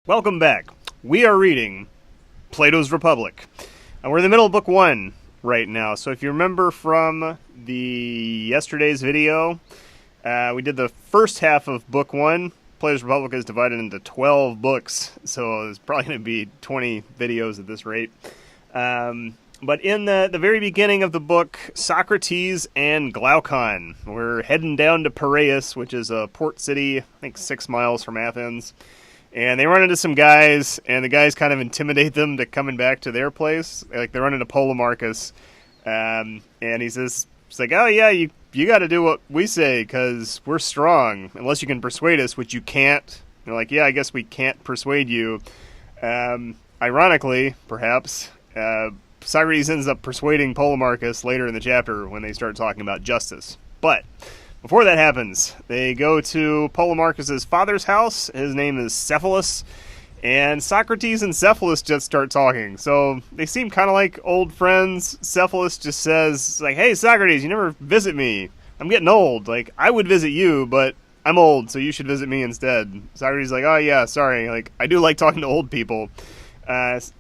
Welcome back. We are reading Plato's Republic. We're in the middle of book 1 right now. So if you remember from yesterday's video, we did the first half of book 1. Plato's Republic is divided into 12 books, so there's probably going to be 20 videos at this rate. But in the very beginning of the book, Socrates and Glaucon were heading down to Piraeus, which is a port city, I think 6 miles from Athens. And they run into some guys, and the guys kind of intimidate them to coming back to their place. Like, they run into Polemarchus, and he says, it's like, oh yeah, you got to do what we say, because we're strong, unless you can persuade us, which you can't. And they're like, yeah, I guess we can't persuade you. Ironically, perhaps, Socrates ends up persuading Polemarchus later in the chapter when they start talking about justice. But before that happens, they go to Polemarchus' father's house. His name is Cephalus, and Socrates and Cephalus just start talking. So they seem kind of like old friends. Cephalus just says, like, hey, Socrates, you never visit me. I'm getting old. Like, I would visit you, but I'm old, so you should visit me instead. Socrates is like, oh, yeah, sorry. Like, I do like talking to old people.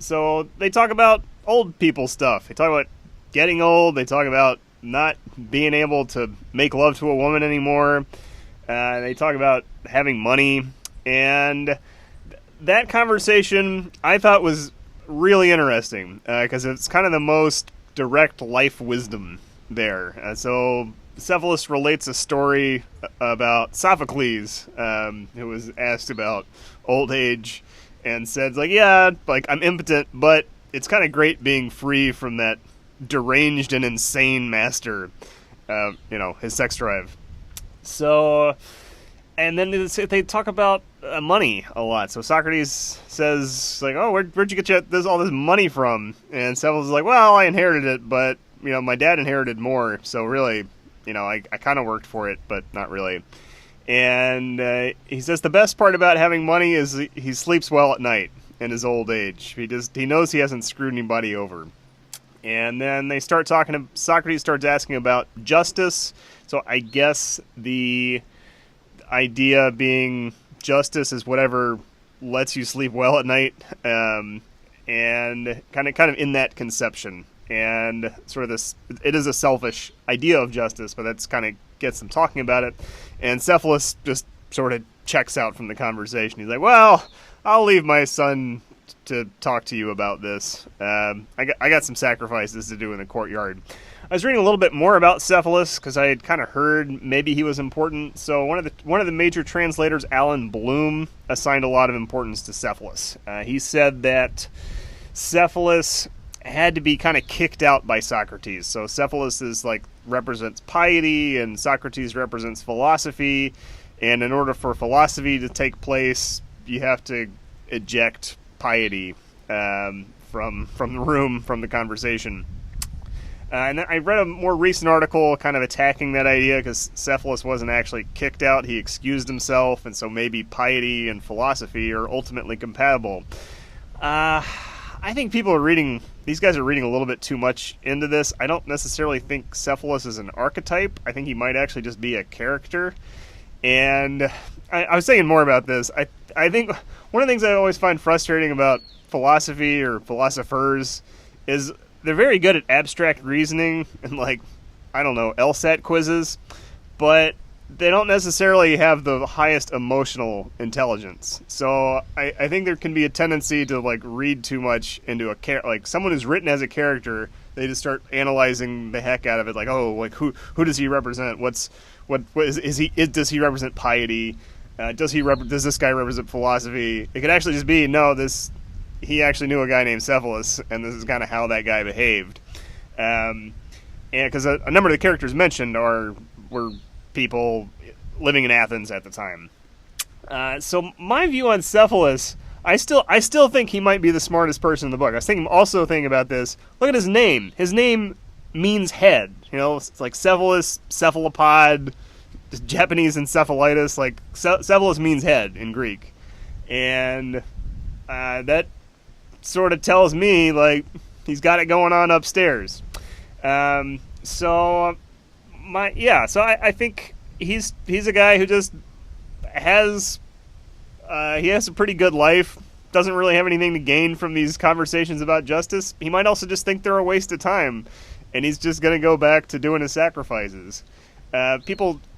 So they talk about old people stuff. They talk about getting old. They talk about not being able to make love to a woman anymore. They talk about having money. And that conversation I thought was really interesting because it's kind of the most direct life wisdom there. So Cephalus relates a story about Sophocles, who was asked about old age and said, like, yeah, like, I'm impotent, but it's kind of great being free from that deranged and insane master, his sex drive. So, and then they talk about money a lot. So Socrates says, like, oh, where'd you get all this money from? And Cephalus is like, well, I inherited it, but, my dad inherited more, so really, I kind of worked for it, but not really. And he says the best part about having money is he sleeps well at night in his old age. He knows he hasn't screwed anybody over. And then they start talking. Socrates starts asking about justice. So I guess the idea being justice is whatever lets you sleep well at night, and kind of in that conception. And sort of this, it is a selfish idea of justice, but that's kind of gets them talking about it. And Cephalus just sort of checks out from the conversation. He's like, well, I'll leave my son to talk to you about this. I got some sacrifices to do in the courtyard. I was reading a little bit more about Cephalus because I had kind of heard maybe he was important. So one of the major translators, Alan Bloom, assigned a lot of importance to Cephalus. He said that Cephalus had to be kind of kicked out by Socrates. So Cephalus represents piety, and Socrates represents philosophy. And in order for philosophy to take place, you have to eject piety from the room, from the conversation. And then I read a more recent article kind of attacking that idea because Cephalus wasn't actually kicked out. He excused himself, and so maybe piety and philosophy are ultimately compatible. I think these guys are reading a little bit too much into this. I don't necessarily think Cephalus is an archetype. I think he might actually just be a character. And I was saying more about this. I think one of the things I always find frustrating about philosophy or philosophers is they're very good at abstract reasoning and, LSAT quizzes, but they don't necessarily have the highest emotional intelligence. So I think there can be a tendency to read too much into someone who's written as a character. They just start analyzing the heck out of it. Who does he represent? Does he represent piety? Does this guy represent philosophy? It could actually just be he actually knew a guy named Cephalus, and this is kind of how that guy behaved. And because a number of the characters mentioned were people living in Athens at the time. So my view on Cephalus, I still think he might be the smartest person in the book. I was also thinking about this. Look at his name. His name means head. It's like Cephalus, cephalopod, Japanese encephalitis. Cephalus means head in Greek, and that sort of tells me he's got it going on upstairs. So I think he's a guy who just has he has a pretty good life. doesn't really have anything to gain from these conversations about justice. He might also just think they're a waste of time, and he's just going to go back to doing his sacrifices.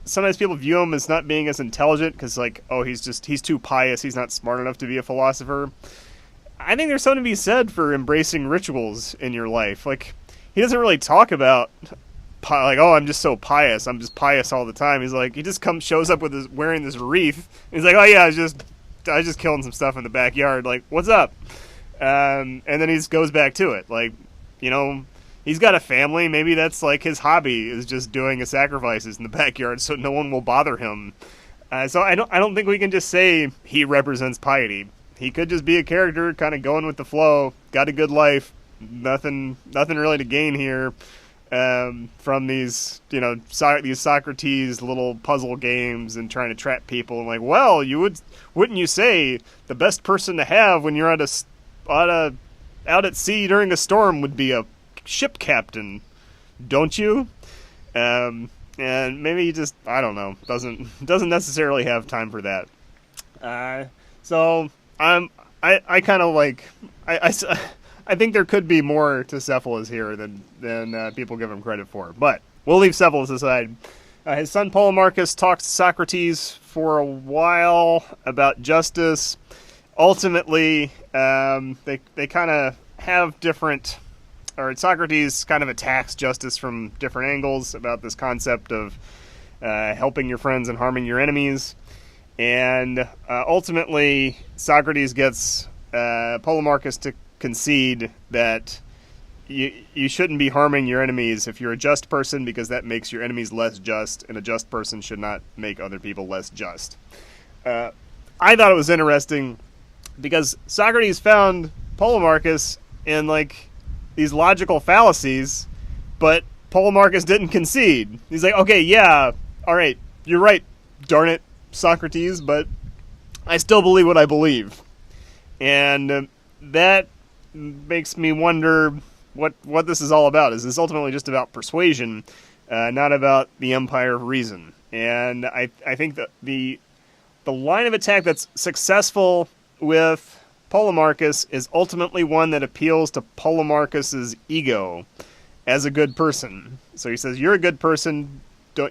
Sometimes people view him as not being as intelligent because, like, oh, he's too pious. He's not smart enough to be a philosopher. I think there's something to be said for embracing rituals in your life. Like, he doesn't really talk about, like, oh, I'm just so pious. I'm just pious all the time. He's like, he just shows up with wearing this wreath. He's like, oh yeah, I was just killing some stuff in the backyard. Like, what's up? And then he just goes back to it. Like, he's got a family. Maybe that's like his hobby is just doing his sacrifices in the backyard, so no one will bother him. So I don't think we can just say he represents piety. He could just be a character, kind of going with the flow. Got a good life. Nothing really to gain here from these, these Socrates little puzzle games and trying to trap people. And like, well, wouldn't you say the best person to have when you're out at sea during a storm would be a ship captain, don't you? And maybe he just, I don't know, doesn't necessarily have time for that. So I kind of like I think there could be more to Cephalus here than people give him credit for. But we'll leave Cephalus aside. His son Polemarchus talks to Socrates for a while about justice. Ultimately, they kind of have different, or Socrates kind of attacks justice from different angles about this concept of helping your friends and harming your enemies. And ultimately, Socrates gets Polemarchus to concede that you shouldn't be harming your enemies if you're a just person, because that makes your enemies less just, and a just person should not make other people less just. I thought it was interesting because Socrates found Polemarchus in like these logical fallacies, but Polemarchus didn't concede. He's like, okay, yeah, all right, you're right, darn it, Socrates, but I still believe what I believe. And that makes me wonder what this is all about. Is this ultimately just about persuasion, not about the empire of reason? And I think that the line of attack that's successful with Polemarchus is ultimately one that appeals to Polemarchus's ego as a good person. So he says, you're a good person,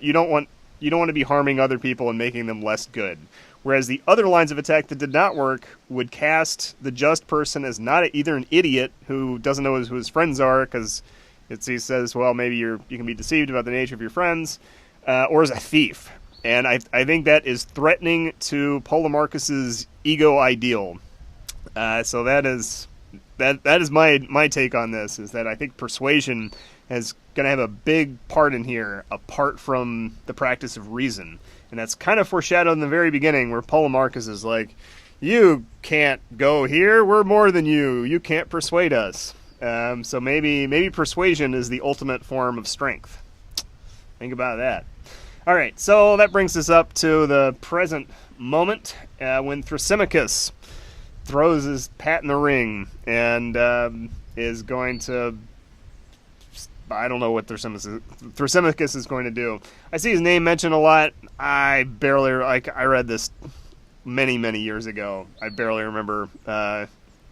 you don't want to be harming other people and making them less good. Whereas the other lines of attack that did not work would cast the just person as not either an idiot who doesn't know who his friends are, because he says, well, maybe you can be deceived about the nature of your friends, or as a thief. And I think that is threatening to Polemarchus's ego ideal. So that is my take on this, is that I think persuasion is going to have a big part in here, apart from the practice of reason. And that's kind of foreshadowed in the very beginning, where Polemarchus is like, you can't go here, we're more than you can't persuade us. So maybe persuasion is the ultimate form of strength. Think about that. Alright, so that brings us up to the present moment, when Thrasymachus throws his hat in the ring and is going to, I don't know what Thrasymachus is going to do. I see his name mentioned a lot. I read this many years ago. I barely remember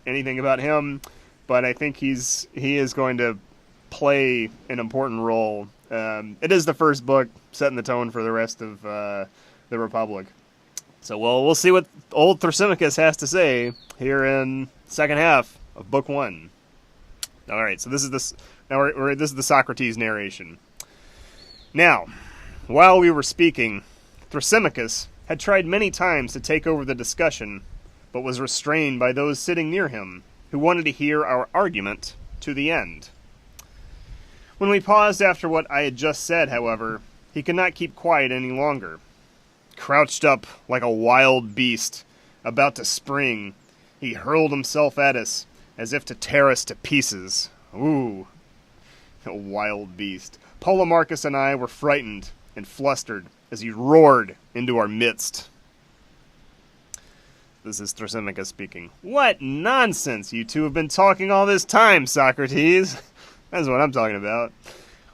anything about him, but I think he is going to play an important role. It is the first book setting the tone for the rest of the Republic. So we'll see what old Thrasymachus has to say here in second half of Book 1. All right, so this is the Socrates narration. Now, while we were speaking, Thrasymachus had tried many times to take over the discussion, but was restrained by those sitting near him, who wanted to hear our argument to the end. When we paused after what I had just said, however, he could not keep quiet any longer. Crouched up like a wild beast, about to spring, he hurled himself at us, as if to tear us to pieces. Ooh, a wild beast. Polemarchus and I were frightened and flustered as he roared into our midst. This is Thrasymachus speaking. What nonsense you two have been talking all this time, Socrates. That's what I'm talking about.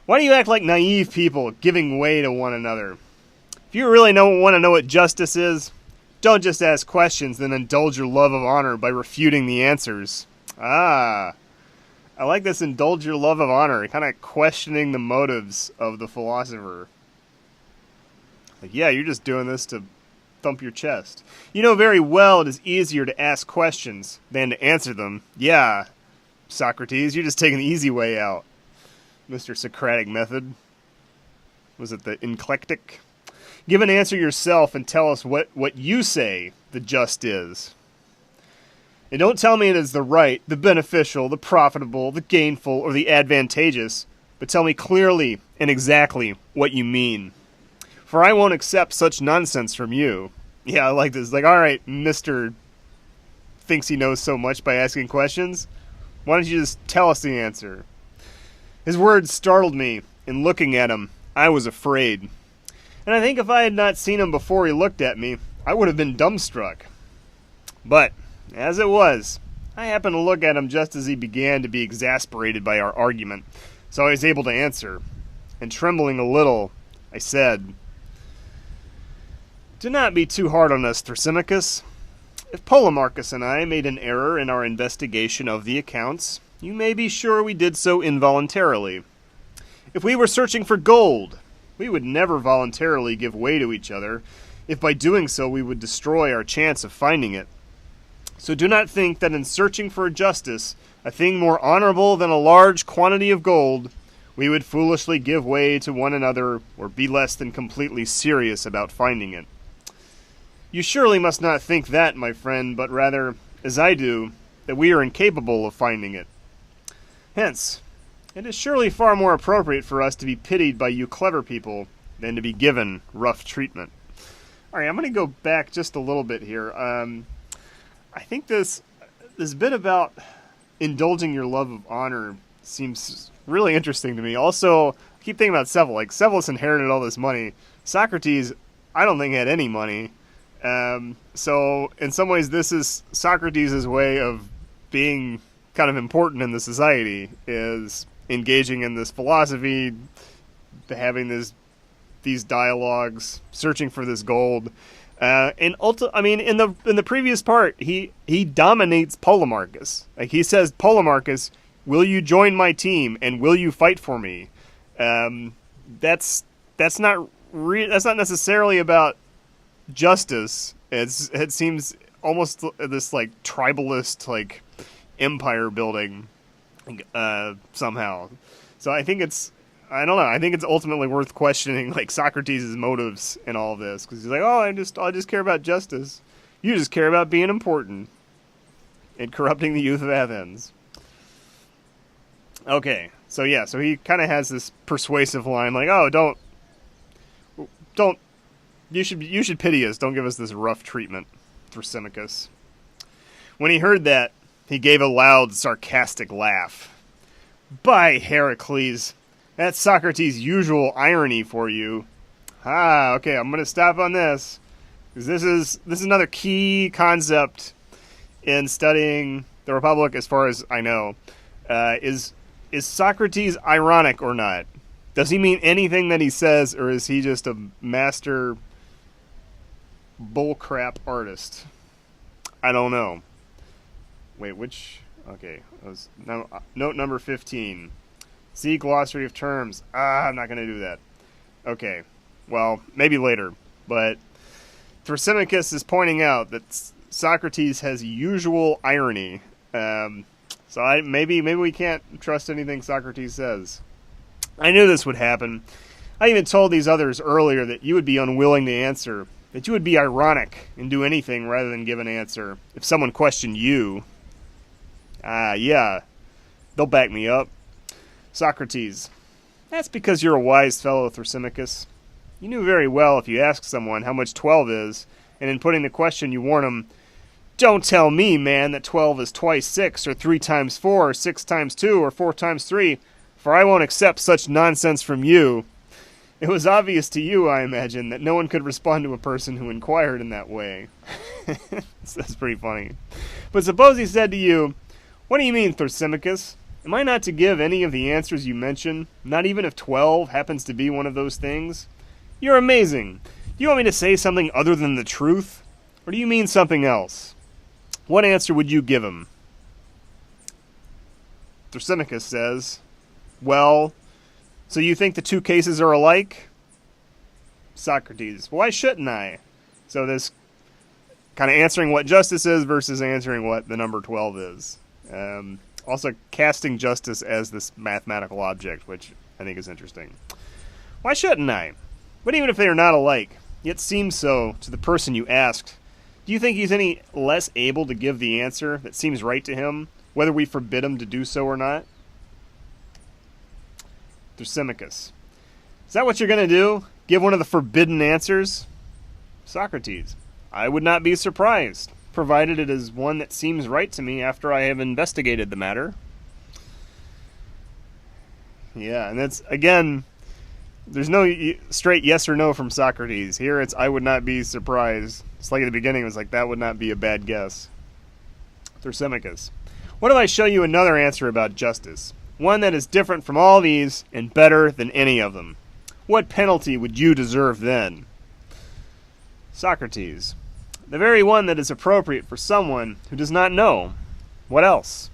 Why do you act like naive people, giving way to one another? If you really want to know what justice is, Don't just ask questions, then indulge your love of honor by refuting the answers. Ah, I like this indulge your love of honor, kind of questioning the motives of the philosopher. Like, yeah, you're just doing this to thump your chest. You know very well it is easier to ask questions than to answer them. Yeah, Socrates, you're just taking the easy way out. Mr. Socratic method. Was it the eclectic? Give an answer yourself and tell us what you say the just is. And don't tell me it is the right, the beneficial, the profitable, the gainful, or the advantageous, but tell me clearly and exactly what you mean. For I won't accept such nonsense from you. Yeah, I like this. Like, all right, Mr. thinks he knows so much by asking questions. Why don't you just tell us the answer? His words startled me, and looking at him, I was afraid. And I think if I had not seen him before he looked at me, I would have been dumbstruck. But, as it was, I happened to look at him just as he began to be exasperated by our argument, so I was able to answer. And trembling a little, I said, "Do not be too hard on us, Thrasymachus. If Polemarchus and I made an error in our investigation of the accounts, you may be sure we did so involuntarily. If we were searching for gold, we would never voluntarily give way to each other, if by doing so we would destroy our chance of finding it. So do not think that in searching for justice, a thing more honorable than a large quantity of gold, we would foolishly give way to one another or be less than completely serious about finding it. You surely must not think that, my friend, but rather, as I do, that we are incapable of finding it. Hence, it is surely far more appropriate for us to be pitied by you clever people than to be given rough treatment." All right, I'm going to go back just a little bit here. I think this bit about indulging your love of honor seems really interesting to me. Also, I keep thinking about Cephalus. Like, Cephalus inherited all this money. Socrates, I don't think, had any money. So, in some ways, this is Socrates' way of being kind of important in the society, is engaging in this philosophy, having these dialogues, searching for this gold, and in the previous part, he dominates Polemarchus. Like, he says, "Polemarchus, will you join my team and will you fight for me?" That's not necessarily about justice. It seems almost this like tribalist, like empire building somehow. So I think I don't know. I think it's ultimately worth questioning, like, Socrates' motives in all of this, because he's like, "Oh, I just care about justice. You just care about being important and corrupting the youth of Athens." Okay, so he kind of has this persuasive line, like, "Oh, don't. You should pity us. Don't give us this rough treatment, Thrasymachus." When he heard that, he gave a loud, sarcastic laugh. "By Heracles, that's Socrates' usual irony for you." Okay, I'm going to stop on this, because this is another key concept in studying the Republic, as far as I know. Is Socrates ironic or not? Does he mean anything that he says, or is he just a master bullcrap artist? I don't know. Wait, which... Okay, note number 15. See glossary of terms. I'm not going to do that. Okay, well, maybe later. But Thrasymachus is pointing out that Socrates has usual irony. So maybe we can't trust anything Socrates says. I knew this would happen. I even told these others earlier that you would be unwilling to answer, that you would be ironic and do anything rather than give an answer if someone questioned you. Yeah, they'll back me up. Socrates: "That's because you're a wise fellow, Thrasymachus. You knew very well if you asked someone how much 12 is, and in putting the question you warn him, 'Don't tell me, man, that 12 is twice 6, or 3 times 4, or 6 times 2, or 4 times 3, for I won't accept such nonsense from you.' It was obvious to you, I imagine, that no one could respond to a person who inquired in that way." That's pretty funny. "But suppose he said to you, 'What do you mean, Thrasymachus? Am I not to give any of the answers you mention, not even if 12 happens to be one of those things? You're amazing. Do you want me to say something other than the truth? Or do you mean something else? What answer would you give him? Thrasymachus says, well, so you think the two cases are alike? Socrates, why shouldn't I? So this kind of answering what justice is versus answering what the number 12 is. Also casting justice as this mathematical object, which I think is interesting. Why shouldn't I? But even if they are not alike, yet seem so to the person you asked, do you think he's any less able to give the answer that seems right to him, whether we forbid him to do so or not? Thrasymachus, is that what you're going to do? Give one of the forbidden answers? Socrates, I would not be surprised, provided it is one that seems right to me after I have investigated the matter. Yeah, and that's, again, there's no straight yes or no from Socrates. Here it's, I would not be surprised. It's like at the beginning, it was like, that would not be a bad guess. Thrasymachus, what if I show you another answer about justice? One that is different from all these and better than any of them. What penalty would you deserve then? Socrates, the very one that is appropriate for someone who does not know. What else?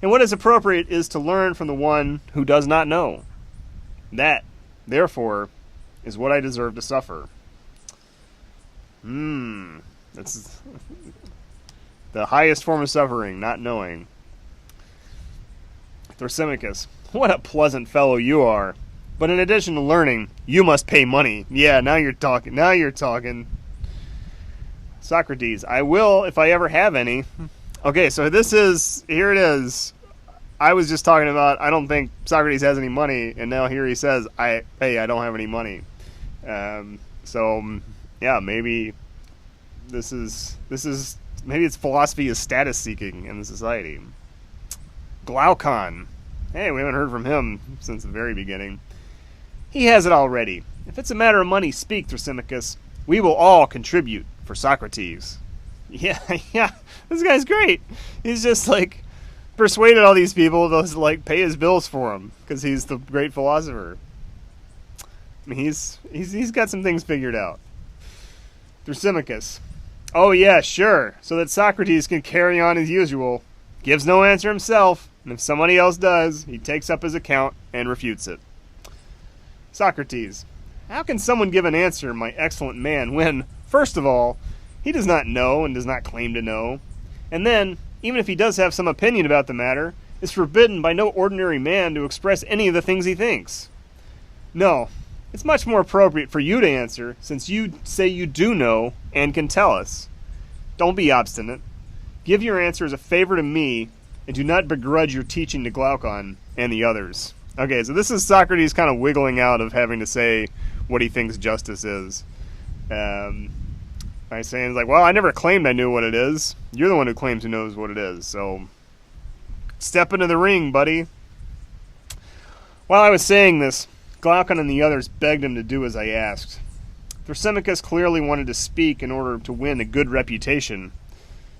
And what is appropriate is to learn from the one who does not know. That, therefore, is what I deserve to suffer. That's the highest form of suffering, not knowing. Thrasymachus, what a pleasant fellow you are. But in addition to learning, you must pay money. Yeah, now you're talking. Socrates, I will if I ever have any. Okay, so here it is. I was just talking about, I don't think Socrates has any money, and now here he says, I don't have any money. Yeah, maybe maybe it's philosophy is status seeking in the society. Glaucon, hey, we haven't heard from him since the very beginning. He has it already. If it's a matter of money, speak, Thrasymachus. We will all contribute for Socrates. Yeah, this guy's great. He's just like persuaded all these people to like pay his bills for him because he's the great philosopher. I mean, he's got some things figured out. Thrasymachus, oh yeah, sure, so that Socrates can carry on as usual. Gives no answer himself, and if somebody else does, he takes up his account and refutes it. Socrates, how can someone give an answer, my excellent man, when, first of all, he does not know and does not claim to know, and then, even if he does have some opinion about the matter, is forbidden by no ordinary man to express any of the things he thinks? No, it's much more appropriate for you to answer, since you say you do know and can tell us. Don't be obstinate. Give your answer as a favor to me, and do not begrudge your teaching to Glaucon and the others. Okay, so this is Socrates kind of wiggling out of having to say what he thinks justice is. By saying, like, well, I never claimed I knew what it is. You're the one who claims who knows what it is, so step into the ring, buddy. While I was saying this, Glaucon and the others begged him to do as I asked. Thrasymachus clearly wanted to speak in order to win a good reputation,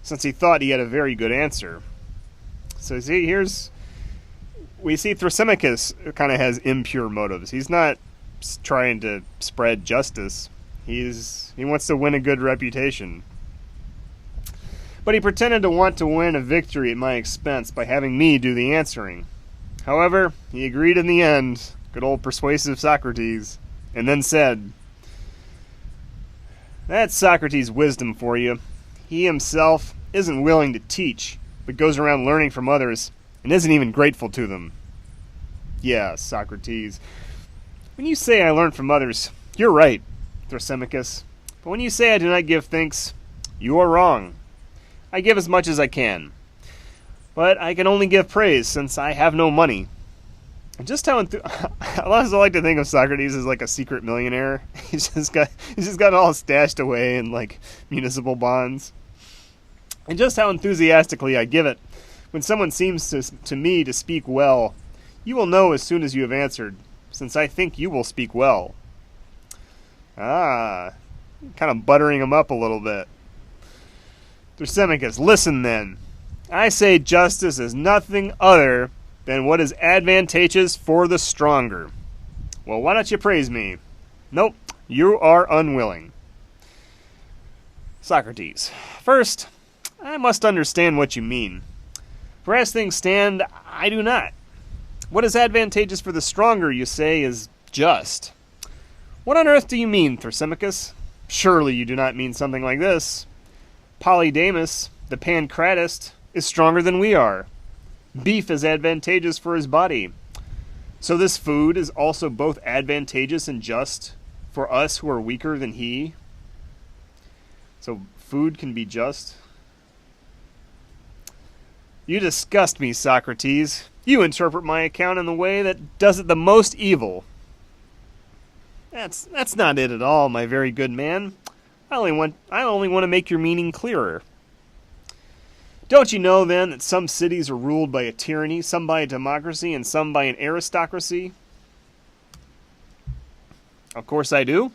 since he thought he had a very good answer. So see, we see Thrasymachus kind of has impure motives. He's not trying to spread justice. He wants to win a good reputation. But he pretended to want to win a victory at my expense by having me do the answering. However, he agreed in the end, good old persuasive Socrates, and then said, that's Socrates' wisdom for you. He himself isn't willing to teach, but goes around learning from others, and isn't even grateful to them. Yeah, Socrates. When you say I learn from others, you're right, Thrasymachus. But when you say I do not give thanks, you are wrong. I give as much as I can. But I can only give praise, since I have no money. And just how I also like to think of Socrates as like a secret millionaire. He's just got it all stashed away in like municipal bonds. And just how enthusiastically I give it. When someone seems to me to speak well, you will know as soon as you have answered, since I think you will speak well. Kind of buttering him up a little bit. Thrasymachus, listen then. I say justice is nothing other than what is advantageous for the stronger. Well, why don't you praise me? Nope, you are unwilling. Socrates. First, I must understand what you mean. For as things stand, I do not. What is advantageous for the stronger, you say, is just. What on earth do you mean, Thrasymachus? Surely you do not mean something like this. Polydamas, the pancratist, is stronger than we are. Beef is advantageous for his body. So this food is also both advantageous and just for us who are weaker than he. So food can be just. You disgust me, Socrates. You interpret my account in the way that does it the most evil. That's not it at all, my very good man. I only want to make your meaning clearer. Don't you know, then, that some cities are ruled by a tyranny, some by a democracy, and some by an aristocracy? Of course I do.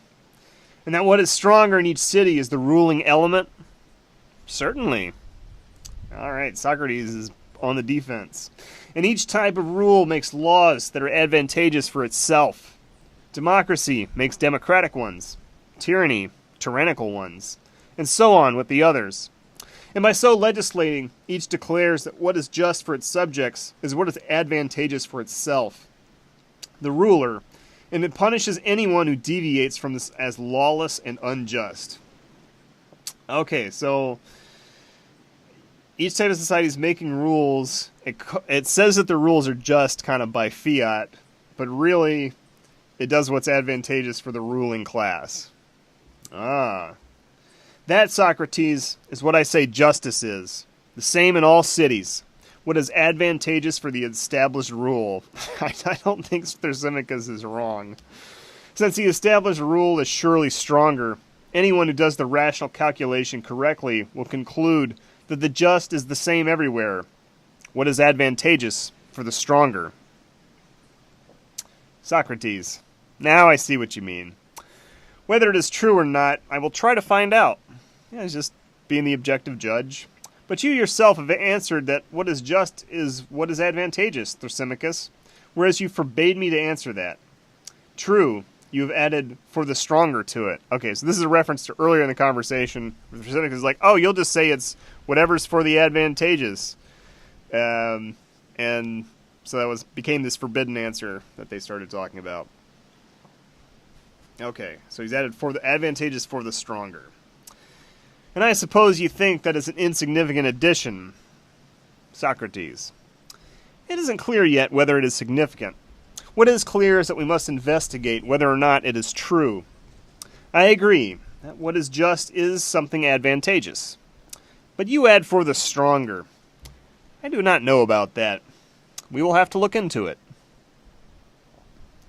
And that what is stronger in each city is the ruling element? Certainly. All right, Socrates is on the defense. And each type of rule makes laws that are advantageous for itself. Democracy makes democratic ones. Tyranny, tyrannical ones. And so on with the others. And by so legislating, each declares that what is just for its subjects is what is advantageous for itself. The ruler, and it punishes anyone who deviates from this as lawless and unjust. Okay, so each type of society is making rules. It says that the rules are just kind of by fiat, but really it does what's advantageous for the ruling class. That, Socrates, is what I say justice is. The same in all cities. What is advantageous for the established rule. I don't think Thrasymachus is wrong. Since the established rule is surely stronger, anyone who does the rational calculation correctly will conclude that the just is the same everywhere. What is advantageous for the stronger. Socrates. Now I see what you mean. Whether it is true or not, I will try to find out. Yeah, it's just being the objective judge. But you yourself have answered that what is just is what is advantageous, Thrasymachus, whereas you forbade me to answer that. True, you have added for the stronger to it. Okay, so this is a reference to earlier in the conversation. Thrasymachus is like, oh, you'll just say it's whatever's for the advantageous. And so that became this forbidden answer that they started talking about. Okay, so he's added for the advantageous for the stronger. And I suppose you think that is an insignificant addition, Socrates. It isn't clear yet whether it is significant. What is clear is that we must investigate whether or not it is true. I agree that what is just is something advantageous. But you add for the stronger. I do not know about that. We will have to look into it.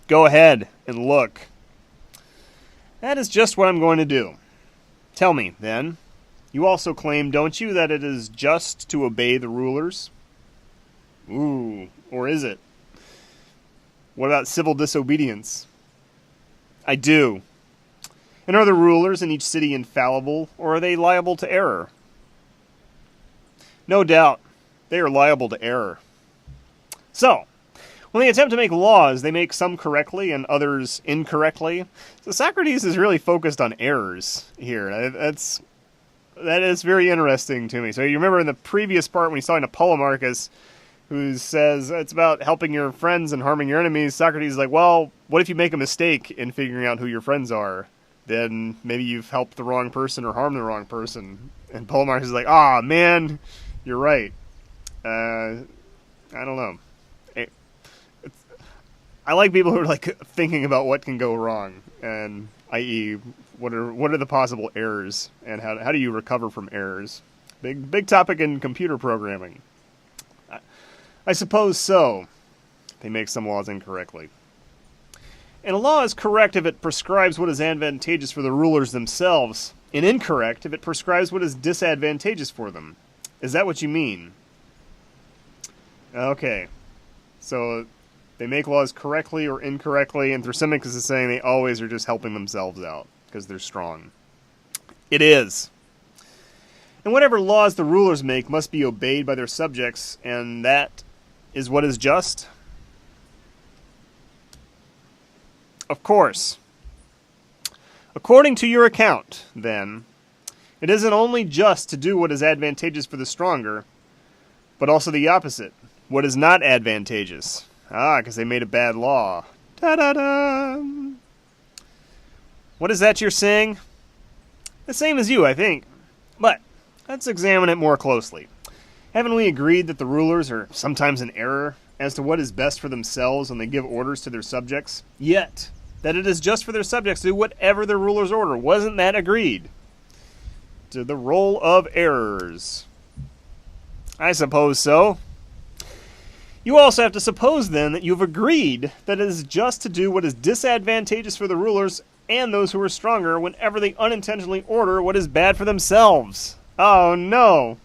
Go ahead and look. That is just what I'm going to do. Tell me, then. You also claim, don't you, that it is just to obey the rulers? Ooh, or is it? What about civil disobedience? I do. And are the rulers in each city infallible, or are they liable to error? No doubt, they are liable to error. So, when they attempt to make laws, they make some correctly and others incorrectly. So Socrates is really focused on errors here. That is very interesting to me. So you remember in the previous part when he's talking to Polemarchus, who says it's about helping your friends and harming your enemies, Socrates is like, well, what if you make a mistake in figuring out who your friends are? Then maybe you've helped the wrong person or harmed the wrong person. And Polemarchus is like, man, you're right. I don't know. I like people who are like thinking about what can go wrong, and i.e., what are the possible errors, and how do you recover from errors? Big topic in computer programming. I suppose so. They make some laws incorrectly. And a law is correct if it prescribes what is advantageous for the rulers themselves, and incorrect if it prescribes what is disadvantageous for them. Is that what you mean? Okay. So they make laws correctly or incorrectly, and Thrasymachus is saying they always are just helping themselves out because they're strong. It is. And whatever laws the rulers make must be obeyed by their subjects, and that is what is just? Of course. According to your account, then, It isn't only just to do what is advantageous for the stronger, but also the opposite, what is not advantageous. Because they made a bad law. Ta-da-da! What is that you're saying? The same as you, I think. But let's examine it more closely. Haven't we agreed that the rulers are sometimes in error as to what is best for themselves when they give orders to their subjects? Yet, that it is just for their subjects to do whatever their rulers order. Wasn't that agreed? To the roll of errors. I suppose so. You also have to suppose, then, that you've agreed that it is just to do what is disadvantageous for the rulers and those who are stronger whenever they unintentionally order what is bad for themselves. Oh, no.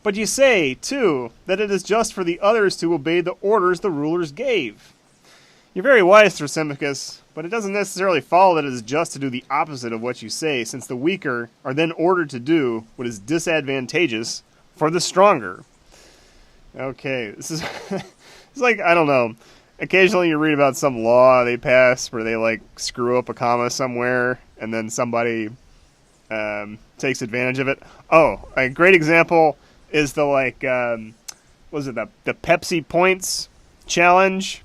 But you say, too, that it is just for the others to obey the orders the rulers gave. You're very wise, Thrasymachus, but it doesn't necessarily follow that it is just to do the opposite of what you say, since the weaker are then ordered to do what is disadvantageous for the stronger. Okay, this is it's like, I don't know. Occasionally you read about some law they pass where they like screw up a comma somewhere and then somebody takes advantage of it. Oh, a great example is the the Pepsi Points challenge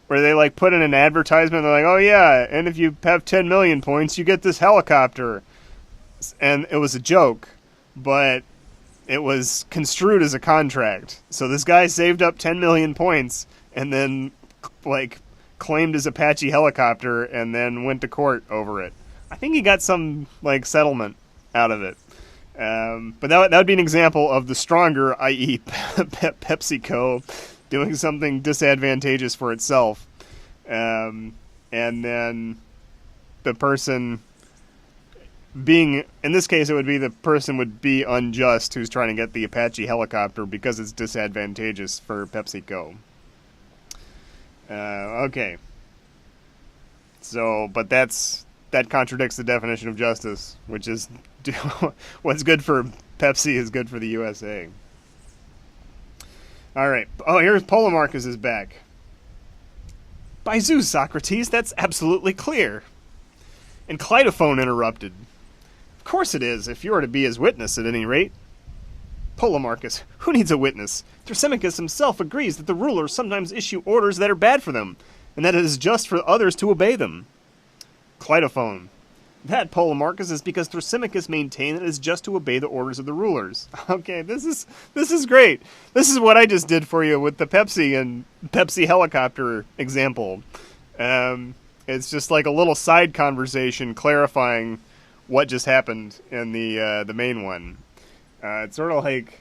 where they like put in an advertisement. They're like, oh yeah, and if you have 10 million points, you get this helicopter. And it was a joke, but it was construed as a contract. So this guy saved up 10 million points and then like claimed his Apache helicopter and then went to court over it. I think he got some like settlement out of it. But that would be an example of the stronger, i.e. PepsiCo, doing something disadvantageous for itself. And then the person being, in this case, it would be the person would be unjust who's trying to get the Apache helicopter because it's disadvantageous for PepsiCo. Okay. So, but that contradicts the definition of justice, which is what's good for Pepsi is good for the USA. All right. Oh, here's Polemarchus is back. By Zeus, Socrates, that's absolutely clear. And Cleitophon interrupted. Of course it is, if you are to be his witness at any rate. Polemarchus, who needs a witness? Thrasymachus himself agrees that the rulers sometimes issue orders that are bad for them, and that it is just for others to obey them. Cleitophon, that, Polemarchus, is because Thrasymachus maintained that it is just to obey the orders of the rulers. Okay, this is great. This is what I just did for you with the Pepsi helicopter example. It's just like a little side conversation clarifying what just happened in the main one. It's sort of like,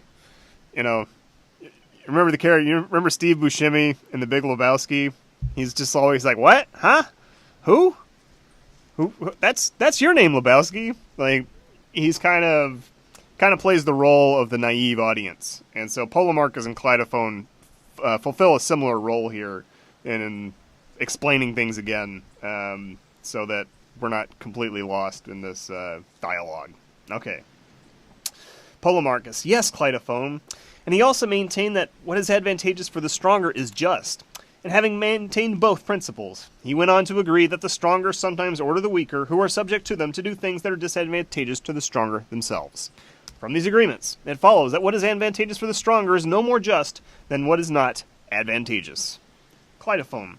remember the character? You remember Steve Buscemi in The Big Lebowski? He's just always like, "What? Huh? Who? Who? That's your name, Lebowski." Like, he's kind of plays the role of the naive audience, and so Polemarchus and Cleitophon fulfill a similar role here in explaining things again, so that we're not completely lost in this dialogue. Okay. Polemarchus, yes, Cleitophon, and he also maintained that what is advantageous for the stronger is just. And having maintained both principles, he went on to agree that the stronger sometimes order the weaker, who are subject to them, to do things that are disadvantageous to the stronger themselves. From these agreements, it follows that what is advantageous for the stronger is no more just than what is not advantageous. Cleitophon,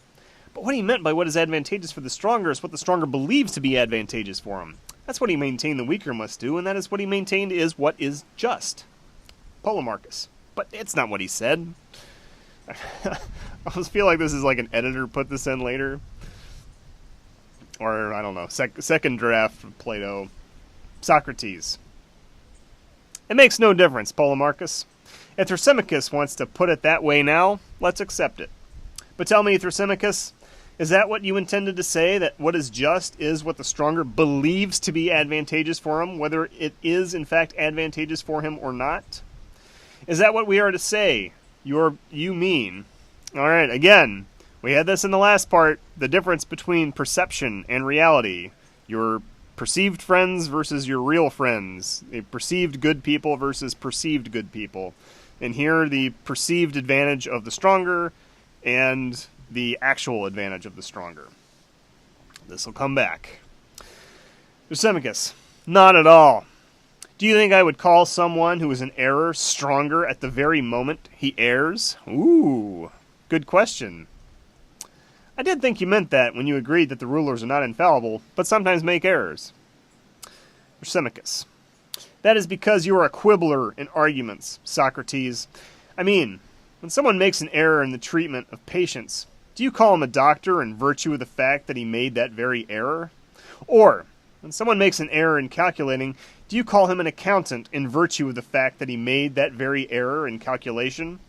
but what he meant by what is advantageous for the stronger is what the stronger believes to be advantageous for him. That's what he maintained the weaker must do, and that is what he maintained is what is just. Polemarchus, but it's not what he said. I almost feel like this is like an editor put this in later. Or, I don't know, second draft of Plato. Socrates. It makes no difference, Polemarchus. If Thrasymachus wants to put it that way now, let's accept it. But tell me, Thrasymachus, is that what you intended to say, that what is just is what the stronger believes to be advantageous for him, whether it is in fact advantageous for him or not? Is that what we are to say? You mean. Alright, again, we had this in the last part, the difference between perception and reality. Your perceived friends versus your real friends. The perceived good people versus perceived good people. And here, the perceived advantage of the stronger and the actual advantage of the stronger. This will come back. Thrasymachus, not at all. Do you think I would call someone who is in error stronger at the very moment he errs? Ooh, good question. I did think you meant that when you agreed that the rulers are not infallible, but sometimes make errors. Thrasymachus. That is because you are a quibbler in arguments, Socrates. I mean, when someone makes an error in the treatment of patients, do you call him a doctor in virtue of the fact that he made that very error? Or, when someone makes an error in calculating, do you call him an accountant in virtue of the fact that he made that very error in calculation?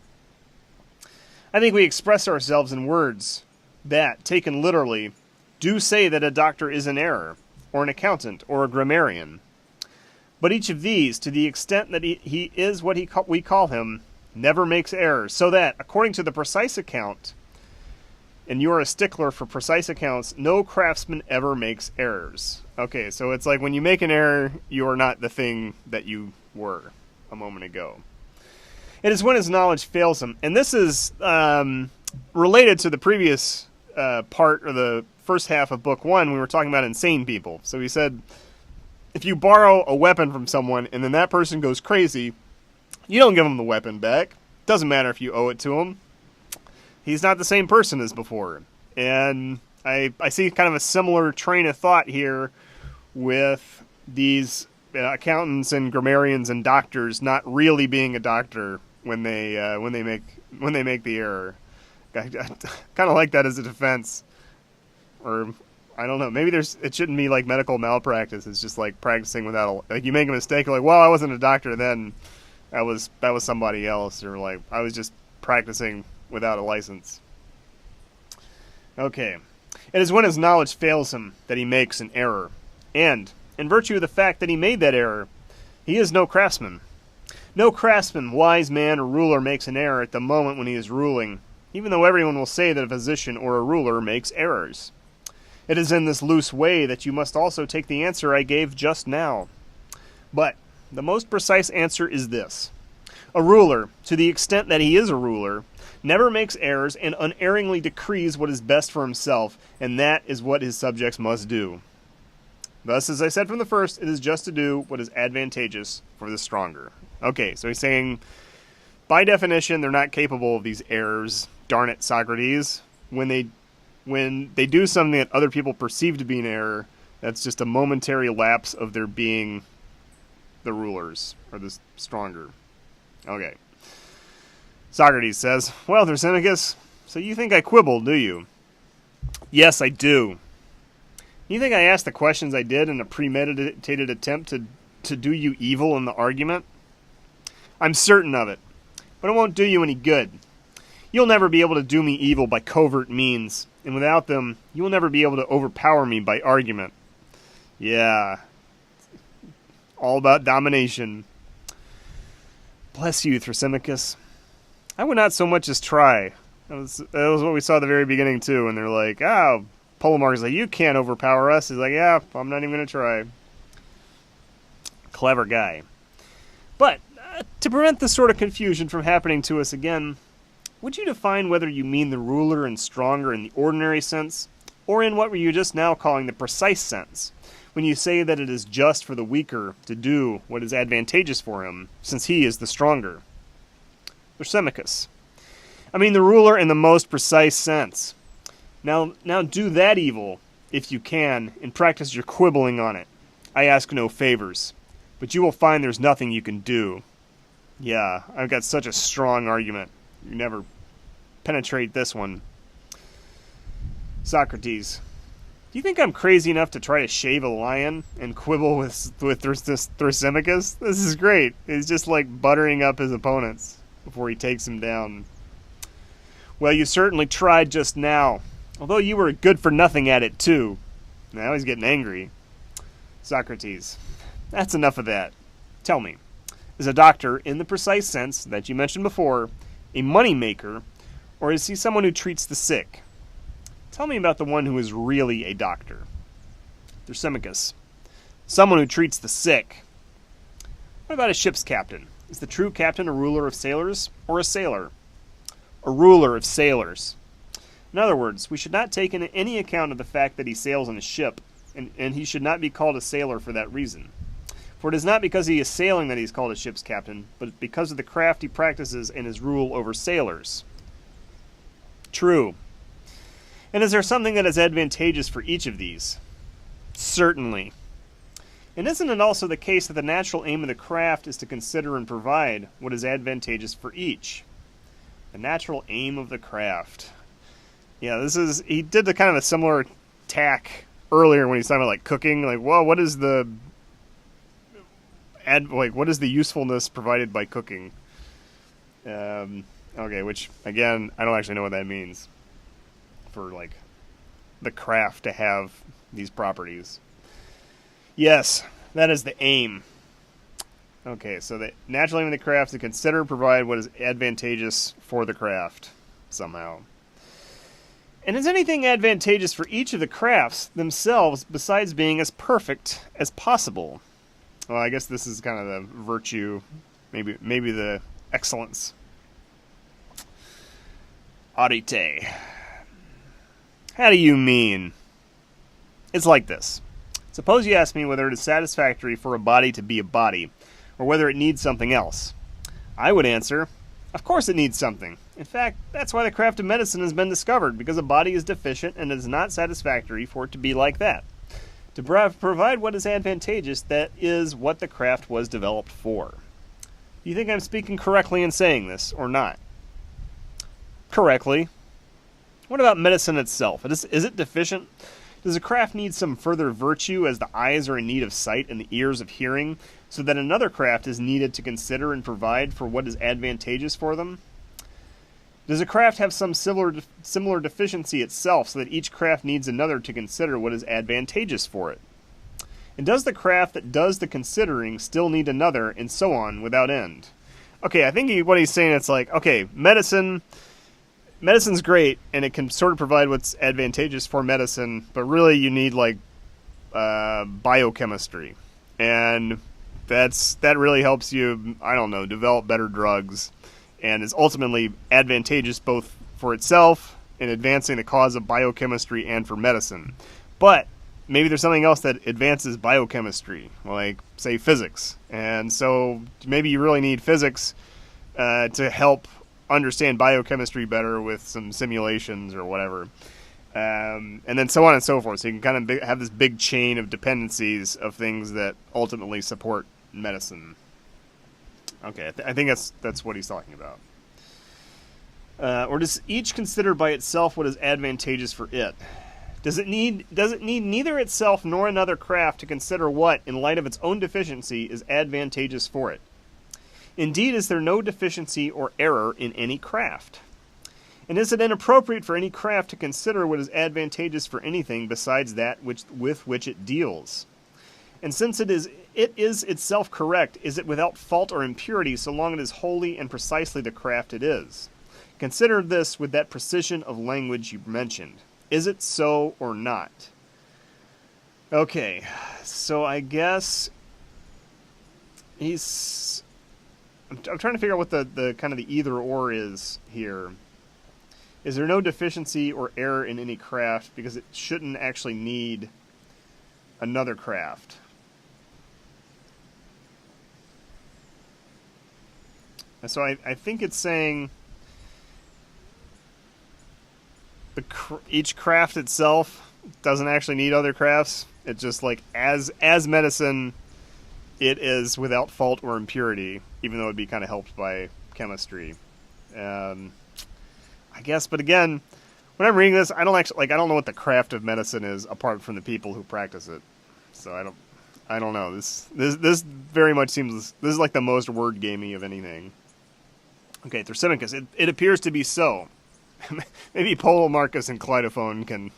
I think we express ourselves in words that, taken literally, do say that a doctor is in error, or an accountant, or a grammarian. But each of these, to the extent that he is what we call him, never makes errors, so that, according to the precise account, and you are a stickler for precise accounts, no craftsman ever makes errors. Okay, so it's like when you make an error, you are not the thing that you were a moment ago. It is when his knowledge fails him. And this is related to the previous part, or the first half of Book 1, we were talking about insane people. So he said, if you borrow a weapon from someone and then that person goes crazy, you don't give him the weapon back. Doesn't matter if you owe it to him. He's not the same person as before. And I see kind of a similar train of thought here with these accountants and grammarians and doctors not really being a doctor when they make the error. I kind of like that as a defense. Or I don't know. Maybe it shouldn't be like medical malpractice. It's just like practicing without like you make a mistake. You're like, well, I wasn't a doctor then. That was somebody else. Or like I was just practicing without a license. Okay. It is when his knowledge fails him that he makes an error. And, in virtue of the fact that he made that error, he is no craftsman. No craftsman, wise man, or ruler makes an error at the moment when he is ruling, even though everyone will say that a physician or a ruler makes errors. It is in this loose way that you must also take the answer I gave just now. But the most precise answer is this. A ruler, to the extent that he is a ruler, never makes errors and unerringly decrees what is best for himself, and that is what his subjects must do. Thus, as I said from the first, it is just to do what is advantageous for the stronger. Okay, so he's saying, by definition, they're not capable of these errors. Darn it, Socrates. When they do something that other people perceive to be an error, that's just a momentary lapse of their being the rulers, or the stronger. Okay. Socrates says, well, Thrasymachus, so you think I quibbled, do you? Yes, I do. You think I asked the questions I did in a premeditated attempt to do you evil in the argument? I'm certain of it, but it won't do you any good. You'll never be able to do me evil by covert means, and without them, you will never be able to overpower me by argument. Yeah. All about domination. Bless you, Thrasymachus. I would not so much as try. That was what we saw at the very beginning, too, and they're like, Polemarchus is like, you can't overpower us. He's like, yeah, I'm not even going to try. Clever guy. But, to prevent this sort of confusion from happening to us again, would you define whether you mean the ruler and stronger in the ordinary sense, or in what were you just now calling the precise sense, when you say that it is just for the weaker to do what is advantageous for him, since he is the stronger? Thrasymachus. I mean the ruler in the most precise sense. Now do that evil, if you can, and practice your quibbling on it. I ask no favors, but you will find there's nothing you can do. Yeah, I've got such a strong argument. You never penetrate this one. Socrates. Do you think I'm crazy enough to try to shave a lion and quibble with Thrasymachus? This is great. He's just like buttering up his opponents before he takes him down. Well, you certainly tried just now, although you were good for nothing at it too. Now he's getting angry. Socrates. That's enough of that. Tell me, is a doctor, in the precise sense that you mentioned before, a money maker, or is he someone who treats the sick? Tell me about the one who is really a doctor. Thrasymachus. Someone who treats the sick. What about a ship's captain? Is the true captain a ruler of sailors, or a sailor? A ruler of sailors. In other words, we should not take into any account of the fact that he sails on a ship, and he should not be called a sailor for that reason. For it is not because he is sailing that he is called a ship's captain, but because of the craft he practices and his rule over sailors. True. And is there something that is advantageous for each of these? Certainly. And isn't it also the case that the natural aim of the craft is to consider and provide what is advantageous for each? The natural aim of the craft. Yeah, he did the kind of a similar tack earlier when he's talking about like cooking. Like, well, what is the usefulness provided by cooking? Okay, which again, I don't actually know what that means for like the craft to have these properties. Yes, that is the aim. Okay, so the natural aim of the craft is to consider and provide what is advantageous for the craft, somehow. And is anything advantageous for each of the crafts themselves besides being as perfect as possible? Well, I guess this is kind of the virtue, maybe the excellence. Arete. How do you mean? It's like this. Suppose you ask me whether it is satisfactory for a body to be a body, or whether it needs something else. I would answer, of course it needs something. In fact, that's why the craft of medicine has been discovered, because a body is deficient and it is not satisfactory for it to be like that. To provide what is advantageous, that is what the craft was developed for. Do you think I'm speaking correctly in saying this, or not? Correctly. What about medicine itself? Is it deficient? Does a craft need some further virtue, as the eyes are in need of sight and the ears of hearing, so that another craft is needed to consider and provide for what is advantageous for them? Does a craft have some similar deficiency itself, so that each craft needs another to consider what is advantageous for it? And does the craft that does the considering still need another, and so on, without end? Okay, I think what he's saying, it's like, okay, medicine's great, and it can sort of provide what's advantageous for medicine, but really you need, like, biochemistry. And that really helps you, I don't know, develop better drugs, and is ultimately advantageous both for itself in advancing the cause of biochemistry and for medicine. But maybe there's something else that advances biochemistry, like, say, physics. And so maybe you really need physics to help understand biochemistry better with some simulations or whatever. And then so on and so forth. So you can kind of have this big chain of dependencies of things that ultimately support medicine. Okay, I think that's what he's talking about. Or does each consider by itself what is advantageous for it? Does it need neither itself nor another craft to consider what, in light of its own deficiency, is advantageous for it? Indeed, is there no deficiency or error in any craft? And is it inappropriate for any craft to consider what is advantageous for anything besides that with which it deals? And since it is itself correct, is it without fault or impurity so long it is wholly and precisely the craft it is? Consider this with that precision of language you mentioned. Is it so or not? Okay, so I guess I'm trying to figure out what the kind of the either or is here. Is there no deficiency or error in any craft because it shouldn't actually need another craft? And so I think it's saying each craft itself doesn't actually need other crafts. It's just like as medicine, it is without fault or impurity, even though it'd be kind of helped by chemistry. I guess, but again, when I'm reading this, I don't know what the craft of medicine is apart from the people who practice it. So I don't know. This very much seems, this is like the most word gamey of anything. Okay, Thrasymachus, it appears to be so. Maybe Polemarchus and Cleitophon can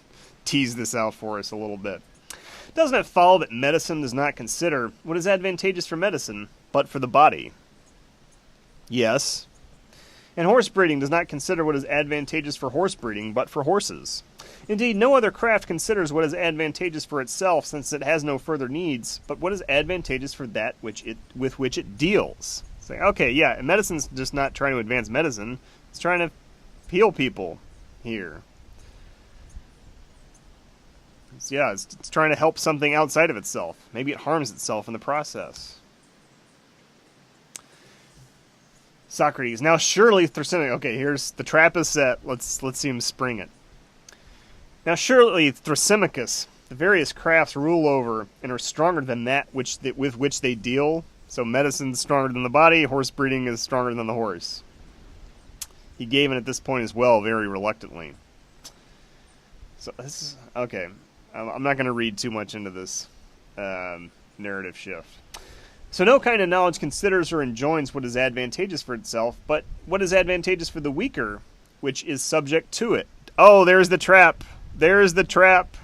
tease this out for us a little bit. Doesn't it follow that medicine does not consider what is advantageous for medicine, but for the body? Yes. And horse breeding does not consider what is advantageous for horse breeding, but for horses. Indeed, no other craft considers what is advantageous for itself, since it has no further needs, but what is advantageous for that with which it deals. Say, okay, yeah, and medicine's just not trying to advance medicine, it's trying to heal people here. It's trying to help something outside of itself. Maybe it harms itself in the process. Socrates. Now surely Thrasymachus. Okay, here's the trap is set. Let's see him spring it. Now surely Thrasymachus, the various crafts rule over and are stronger than that with which they deal. So medicine's stronger than the body. Horse breeding is stronger than the horse. He gave in at this point as well, very reluctantly. So this is okay. I'm not going to read too much into this narrative shift. So no kind of knowledge considers or enjoins what is advantageous for itself, but what is advantageous for the weaker, which is subject to it. Oh, there's the trap. There's the trap.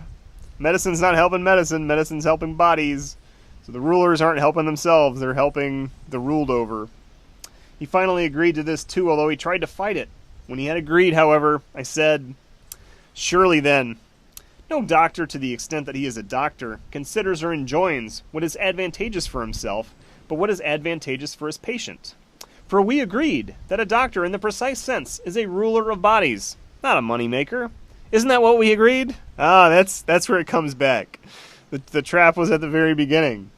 Medicine's not helping medicine. Medicine's helping bodies. So the rulers aren't helping themselves. They're helping the ruled over. He finally agreed to this too, although he tried to fight it. When he had agreed, however, I said, surely then, no doctor, to the extent that he is a doctor, considers or enjoins what is advantageous for himself, but what is advantageous for his patient. For we agreed that a doctor, in the precise sense, is a ruler of bodies, not a money-maker. Isn't that what we agreed? Ah, that's where it comes back. The trap was at the very beginning.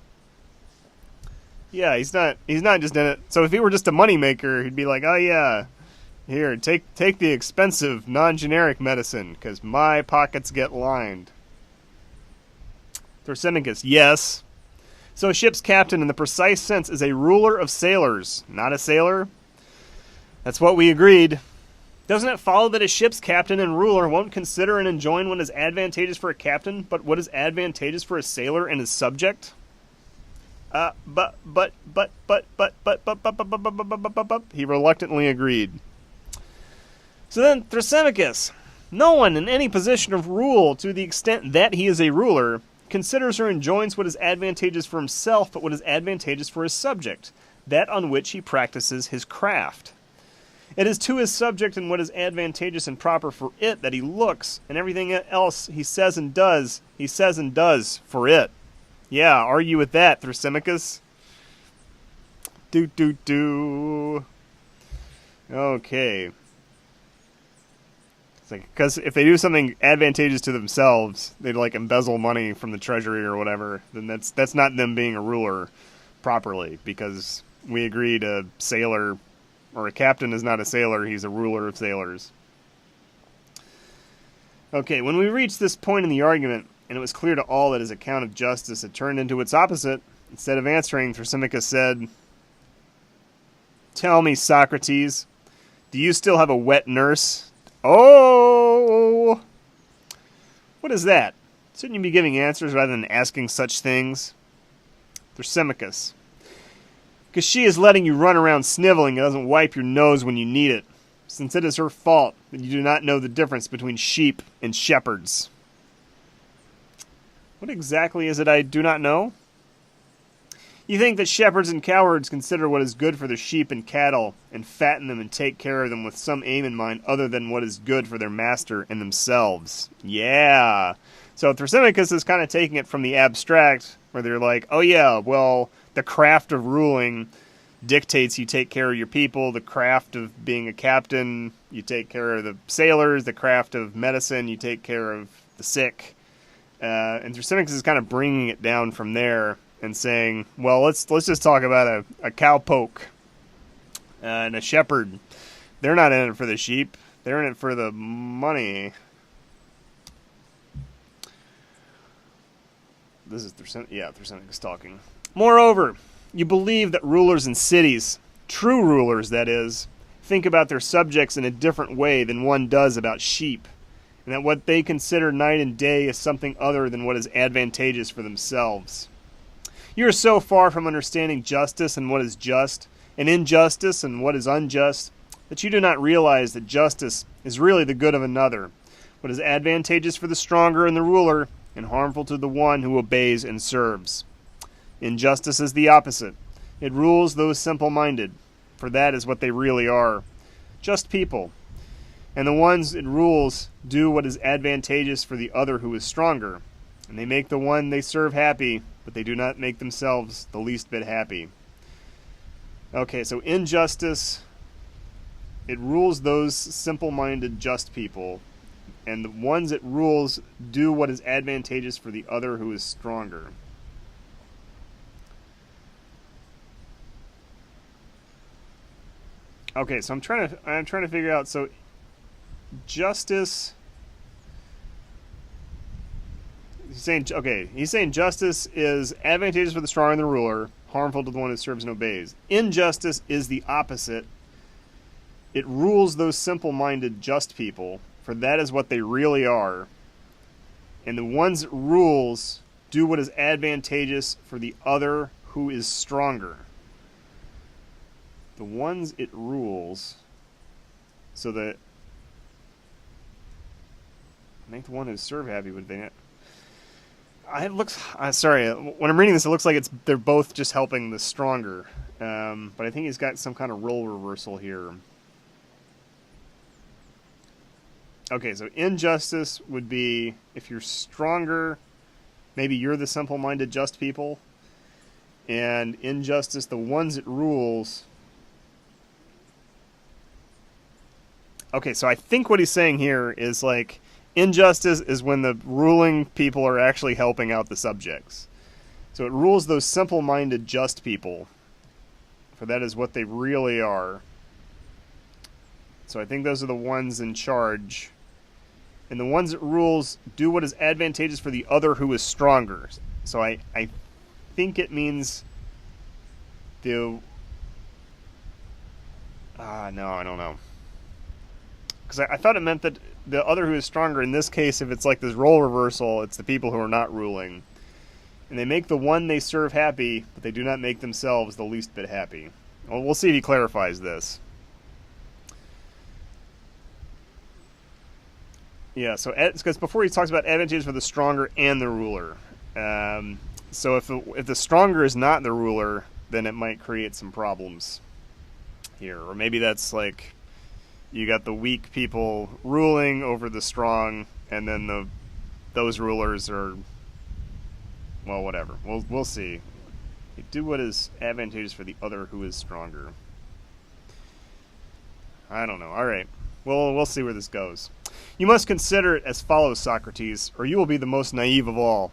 Yeah, he's not just in it. So if he were just a money-maker, he'd be like, oh yeah, here, take the expensive, non-generic medicine, because my pockets get lined. Thrasymachus, yes. So a ship's captain, in the precise sense, is a ruler of sailors, not a sailor? That's what we agreed. Doesn't it follow that a ship's captain and ruler won't consider and enjoin what is advantageous for a captain, but what is advantageous for a sailor and his subject? He reluctantly agreed. So then, Thrasymachus, no one in any position of rule, to the extent that he is a ruler, considers or enjoins what is advantageous for himself, but what is advantageous for his subject, that on which he practices his craft. It is to his subject and what is advantageous and proper for it that he looks, and everything else he says and does for it. Yeah, argue with that, Thrasymachus. Okay. Because if they do something advantageous to themselves, they'd like embezzle money from the treasury or whatever, then that's not them being a ruler properly, because we agreed a sailor or a captain is not a sailor, he's a ruler of sailors. Okay, when we reached this point in the argument, and it was clear to all that his account of justice had turned into its opposite, instead of answering, Thrasymachus said, tell me, Socrates, do you still have a wet nurse? Oh! What is that? Shouldn't you be giving answers rather than asking such things? Thrasymachus. Because she is letting you run around sniveling and doesn't wipe your nose when you need it, since it is her fault that you do not know the difference between sheep and shepherds. What exactly is it I do not know? You think that shepherds and cowherds consider what is good for their sheep and cattle, and fatten them and take care of them with some aim in mind other than what is good for their master and themselves. Yeah. So Thrasymachus is kind of taking it from the abstract, where they're like, oh yeah, well, the craft of ruling dictates you take care of your people. The craft of being a captain, you take care of the sailors. The craft of medicine, you take care of the sick. And Thrasymachus is kind of bringing it down from there and saying, well, let's just talk about a cowpoke and a shepherd. They're not in it for the sheep. They're in it for the money. This is Thrasymachus talking. Moreover, you believe that rulers in cities, true rulers that is, think about their subjects in a different way than one does about sheep, and that what they consider night and day is something other than what is advantageous for themselves. You are so far from understanding justice and what is just, and injustice and what is unjust, that you do not realize that justice is really the good of another, what is advantageous for the stronger and the ruler, and harmful to the one who obeys and serves. Injustice is the opposite. It rules those simple-minded, for that is what they really are, just people. And the ones it rules do what is advantageous for the other who is stronger, and they make the one they serve happy, but they do not make themselves the least bit happy. Okay, so injustice, it rules those simple-minded, just people. and the ones it rules do what is advantageous for the other who is stronger. Okay, so I'm trying to figure out. So justice. He's saying justice is advantageous for the strong and the ruler, harmful to the one who serves and obeys. Injustice is the opposite. It rules those simple-minded, just people, for that is what they really are. And the ones it rules do what is advantageous for the other who is stronger. The ones it rules, so that make the one who serve happy, would they? It looks. Sorry, when I'm reading this, it looks like they're both just helping the stronger. But I think he's got some kind of role reversal here. Okay, so injustice would be if you're stronger, maybe you're the simple-minded, just people. And injustice, the ones it rules. Okay, so I think what he's saying here is like injustice is when the ruling people are actually helping out the subjects. So it rules those simple-minded, just people, for that is what they really are. So I think those are the ones in charge. And the ones it rules do what is advantageous for the other who is stronger. So I think it means no, I don't know. Because I thought it meant that the other who is stronger, in this case, if it's like this role reversal, it's the people who are not ruling. And they make the one they serve happy, but they do not make themselves the least bit happy. Well, we'll see if he clarifies this. Yeah, so because before he talks about advantages for the stronger and the ruler. So if the stronger is not the ruler, then it might create some problems here. Or maybe that's like you got the weak people ruling over the strong, and then those rulers are, well, whatever. We'll see. Do what is advantageous for the other who is stronger. I don't know. All right. Well, we'll see where this goes. You must consider it as follows, Socrates, or you will be the most naive of all.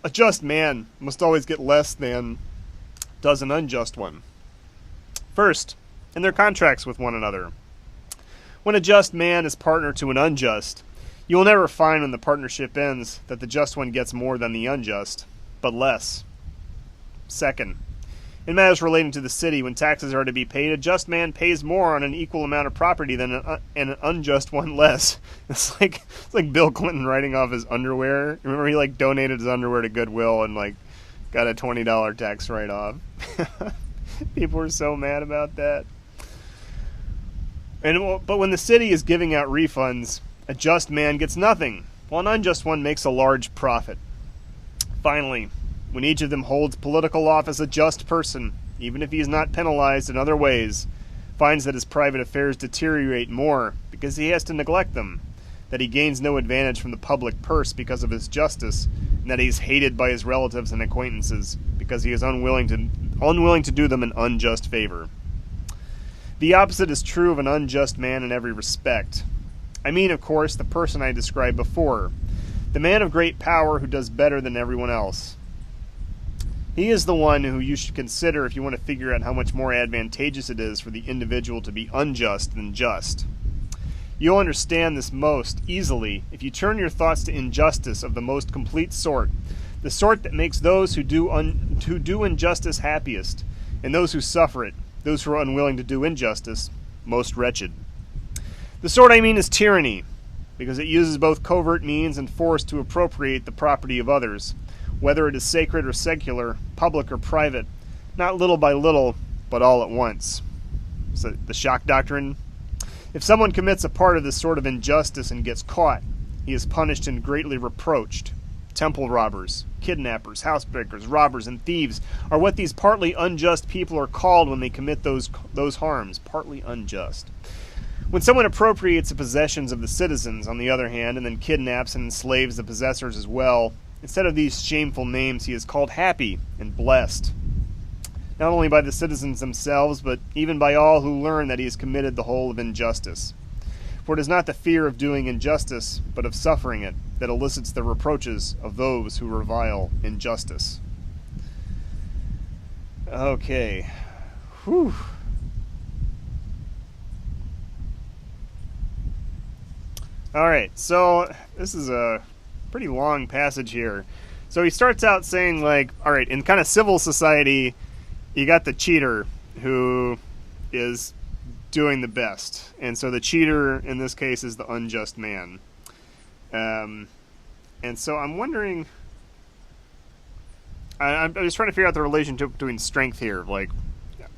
A just man must always get less than does an unjust one. First, in their contracts with one another. When a just man is partner to an unjust, you will never find when the partnership ends that the just one gets more than the unjust, but less. Second, in matters relating to the city, when taxes are to be paid, a just man pays more on an equal amount of property than an unjust one less. It's like Bill Clinton writing off his underwear. Remember, he like donated his underwear to Goodwill and like got a $20 tax write-off. People were so mad about that. But when the city is giving out refunds, a just man gets nothing, while an unjust one makes a large profit. Finally, when each of them holds political office, a just person, even if he is not penalized in other ways, finds that his private affairs deteriorate more because he has to neglect them, that he gains no advantage from the public purse because of his justice, and that he is hated by his relatives and acquaintances because he is unwilling to do them an unjust favor. The opposite is true of an unjust man in every respect. I mean, of course, the person I described before, the man of great power who does better than everyone else. He is the one who you should consider if you want to figure out how much more advantageous it is for the individual to be unjust than just. You'll understand this most easily if you turn your thoughts to injustice of the most complete sort, the sort that makes those who do injustice happiest, and those who suffer it, those who are unwilling to do injustice, most wretched. The sort I mean is tyranny, because it uses both covert means and force to appropriate the property of others, whether it is sacred or secular, public or private, not little by little, but all at once. So the shock doctrine. If someone commits a part of this sort of injustice and gets caught, he is punished and greatly reproached. Temple robbers, kidnappers, housebreakers, robbers, and thieves are what these partly unjust people are called when they commit those harms, partly unjust. When someone appropriates the possessions of the citizens, on the other hand, and then kidnaps and enslaves the possessors as well, instead of these shameful names, he is called happy and blessed, not only by the citizens themselves, but even by all who learn that he has committed the whole of injustice. For it is not the fear of doing injustice, but of suffering it, that elicits the reproaches of those who revile injustice. Okay. Whew. Alright, so this is a pretty long passage here. So he starts out saying, like, alright, in kind of civil society, you got the cheater who is doing the best. And so the cheater, in this case, is the unjust man. And so I'm wondering... I'm just trying to figure out the relationship between strength here. Like,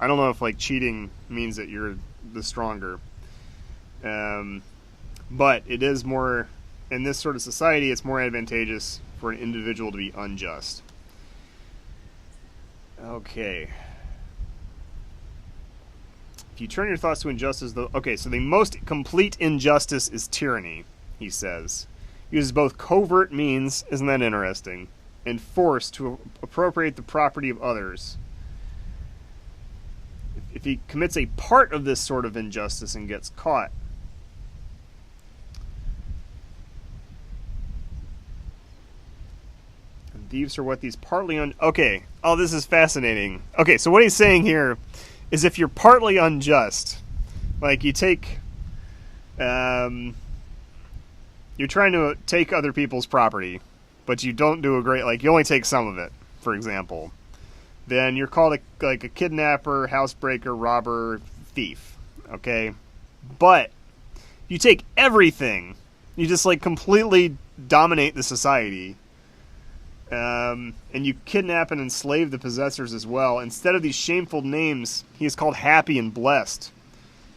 I don't know if, like, cheating means that you're the stronger. But it is more... In this sort of society, it's more advantageous for an individual to be unjust. Okay. If you turn your thoughts to injustice, okay, so the most complete injustice is tyranny, he says. Uses both covert means, isn't that interesting, and force to appropriate the property of others. If he commits a part of this sort of injustice and gets caught, and thieves are what these partly okay, oh, this is fascinating. Okay, so what he's saying here is if you're partly unjust, like you take, you're trying to take other people's property, but you don't do a great, like you only take some of it, for example, then you're called a kidnapper, housebreaker, robber, thief, okay? But you take everything, you just like completely dominate the society, and you kidnap and enslave the possessors as well. Instead of these shameful names, he is called happy and blessed.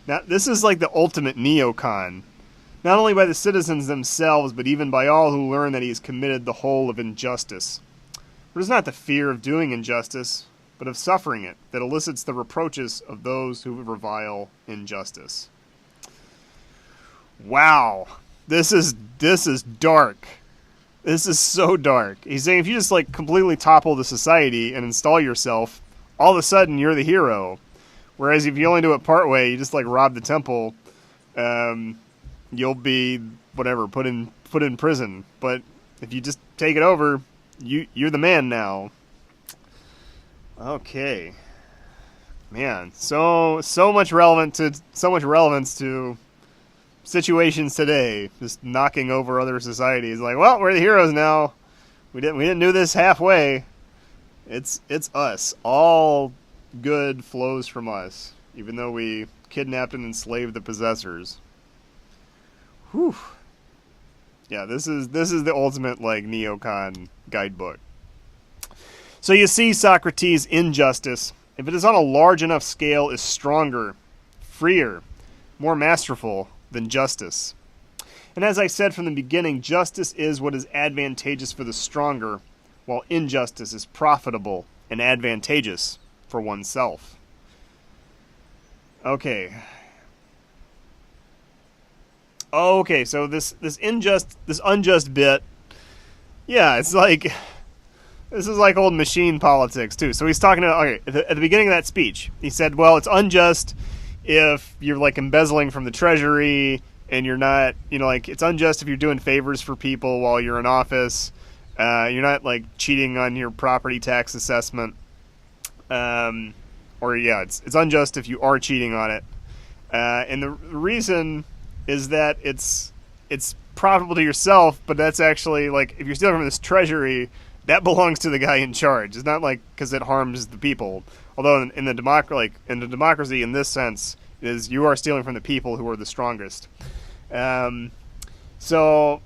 Now, this is like the ultimate neocon. Not only by the citizens themselves, but even by all who learn that he has committed the whole of injustice. For it is not the fear of doing injustice, but of suffering it, that elicits the reproaches of those who revile injustice. Wow. This is dark. This is so dark. He's saying if you just like completely topple the society and install yourself, all of a sudden you're the hero. Whereas if you only do it part way, you just like rob the temple, you'll be whatever, put in prison. But if you just take it over, you're the man now. Okay. Man, so much relevance to situations today, just knocking over other societies. Like, well, we're the heroes now. We didn't do this halfway. It's us. All good flows from us, even though we kidnapped and enslaved the possessors. Whew. Yeah, this is the ultimate like neocon guidebook. So you see, Socrates' injustice, if it is on a large enough scale, is stronger, freer, more masterful than justice. And as I said from the beginning, justice is what is advantageous for the stronger, while injustice is profitable and advantageous for oneself. Okay. Okay, so this unjust bit, yeah, it's like, this is like old machine politics too. So he's talking about, okay, at the beginning of that speech, he said, well, it's unjust if you're like embezzling from the treasury and you're not, like it's unjust if you're doing favors for people while you're in office. You're not like cheating on your property tax assessment. It's unjust if you are cheating on it. And the reason is that it's profitable to yourself, but that's actually like if you're stealing from this treasury, that belongs to the guy in charge. It's not like because it harms the people. Although in the democracy, in this sense, is you are stealing from the people who are the strongest. So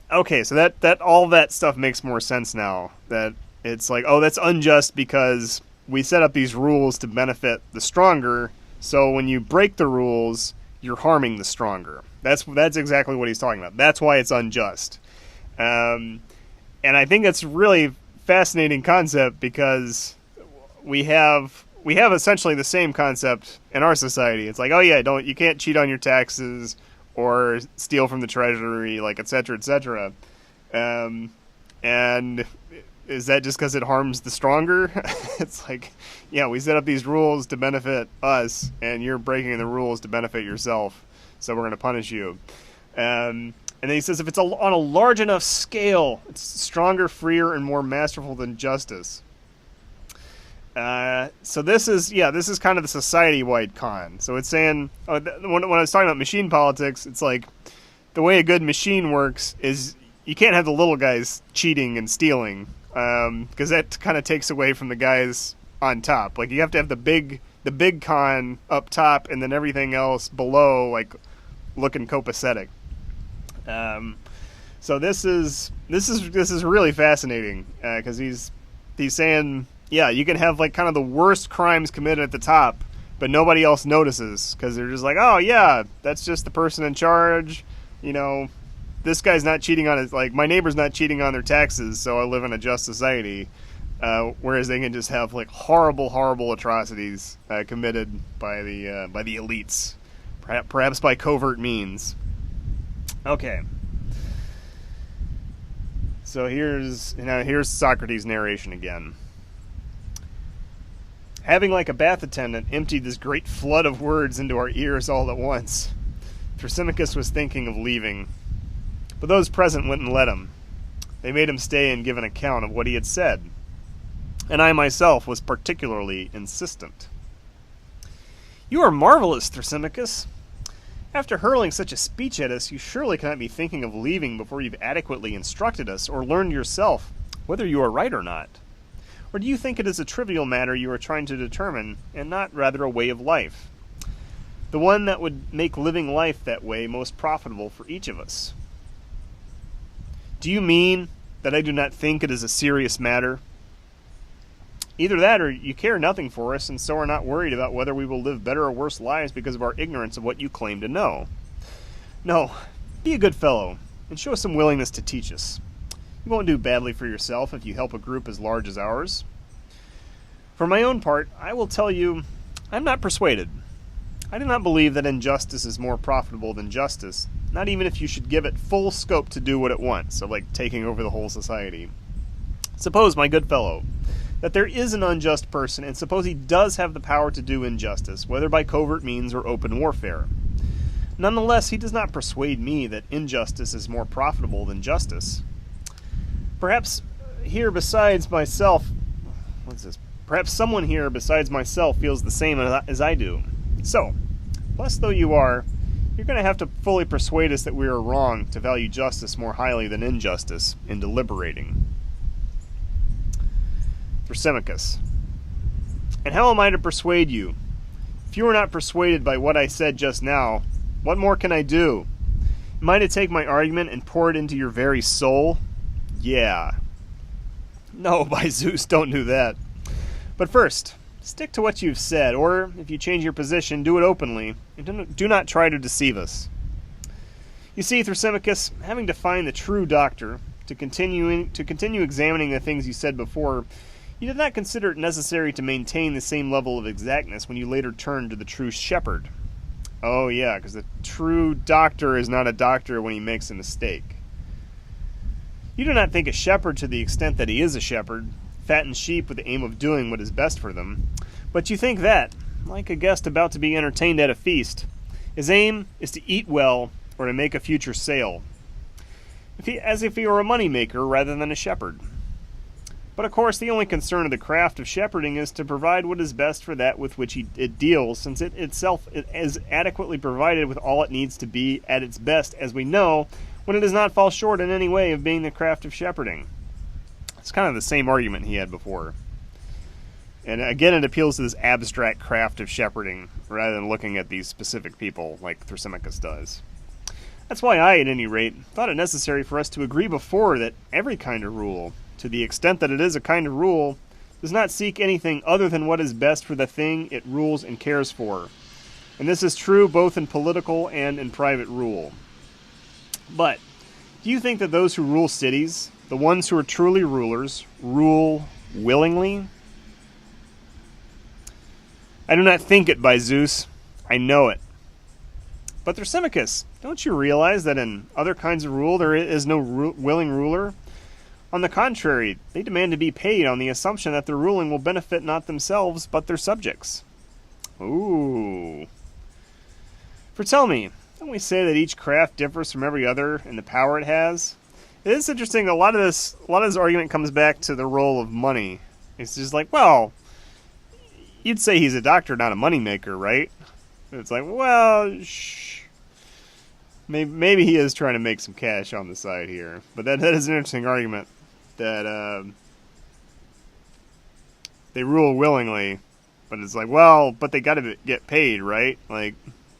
that all that stuff makes more sense now. That it's like, oh, that's unjust because we set up these rules to benefit the stronger. So when you break the rules, you're harming the stronger. That's exactly what he's talking about. That's why it's unjust. And I think that's really fascinating concept because we have essentially the same concept in our society. It's like, oh yeah, you can't cheat on your taxes or steal from the treasury, like et cetera, and is that just because it harms the stronger? It's like, yeah, we set up these rules to benefit us, and you're breaking the rules to benefit yourself. so we're going to punish you. And then he says, if it's on a large enough scale, it's stronger, freer, and more masterful than justice. So this is kind of the society-wide con. So it's saying, when I was talking about machine politics, it's like the way a good machine works is you can't have the little guys cheating and stealing, because that kind of takes away from the guys on top. Like, you have to have the big con up top, and then everything else below, like, looking copacetic. So this is really fascinating, because he's saying, yeah, you can have like kind of the worst crimes committed at the top, but nobody else notices because they're just like, oh yeah, that's just the person in charge. You know, this guy's not cheating on his, like, my neighbor's not cheating on their taxes, so I live in a just society. Whereas they can just have like horrible atrocities committed by the elites, perhaps by covert means. Okay. So here's Socrates' narration again. Having like a bath attendant emptied this great flood of words into our ears all at once, Thrasymachus was thinking of leaving. But those present wouldn't let him. They made him stay and give an account of what he had said. And I myself was particularly insistent. You are marvelous, Thrasymachus. After hurling such a speech at us, you surely cannot be thinking of leaving before you've adequately instructed us or learned yourself whether you are right or not. Or do you think it is a trivial matter you are trying to determine, and not rather a way of life? The one that would make living life that way most profitable for each of us. Do you mean that I do not think it is a serious matter? Either that, or you care nothing for us, and so are not worried about whether we will live better or worse lives because of our ignorance of what you claim to know. No, be a good fellow, and show us some willingness to teach us. You won't do badly for yourself if you help a group as large as ours. For my own part, I will tell you, I am not persuaded. I do not believe that injustice is more profitable than justice, not even if you should give it full scope to do what it wants, so like taking over the whole society. Suppose, my good fellow, that there is an unjust person, and suppose he does have the power to do injustice, whether by covert means or open warfare. Nonetheless, he does not persuade me that injustice is more profitable than justice. Perhaps here besides myself, Perhaps someone here besides myself feels the same as I do. So, blessed though you are, you're going to have to fully persuade us that we are wrong to value justice more highly than injustice in deliberating. Thrasymachus. And how am I to persuade you? If you are not persuaded by what I said just now, what more can I do? Am I to take my argument and pour it into your very soul? Yeah. No, by Zeus, don't do that. But first, stick to what you've said, or if you change your position, do it openly, and do not try to deceive us. You see, Thrasymachus, having to find the true doctor, to continue examining the things you said before, you did not consider it necessary to maintain the same level of exactness when you later turned to the true shepherd. Oh yeah, because the true doctor is not a doctor when he makes a mistake. You do not think a shepherd to the extent that he is a shepherd, fattens sheep with the aim of doing what is best for them, but you think that, like a guest about to be entertained at a feast, his aim is to eat well or to make a future sale, as if he were a money-maker rather than a shepherd. But of course, the only concern of the craft of shepherding is to provide what is best for that with which it deals, since it itself is adequately provided with all it needs to be at its best, as we know, when it does not fall short in any way of being the craft of shepherding. It's kind of the same argument he had before. And again, it appeals to this abstract craft of shepherding, rather than looking at these specific people like Thrasymachus does. That's why I, at any rate, thought it necessary for us to agree before that every kind of rule, to the extent that it is a kind of rule, does not seek anything other than what is best for the thing it rules and cares for. And this is true both in political and in private rule. But, do you think that those who rule cities, the ones who are truly rulers, rule willingly? I do not think it, by Zeus. I know it. But Thrasymachus, don't you realize that in other kinds of rule there is no willing ruler? On the contrary, they demand to be paid on the assumption that their ruling will benefit not themselves, but their subjects. Ooh. For tell me, don't we say that each craft differs from every other in the power it has? It is interesting. A lot of this argument comes back to the role of money. It's just like, well, you'd say he's a doctor, not a moneymaker, right? It's like, well, maybe he is trying to make some cash on the side here. But that is an interesting argument that they rule willingly, but it's like, well, but they got to get paid, right? Like,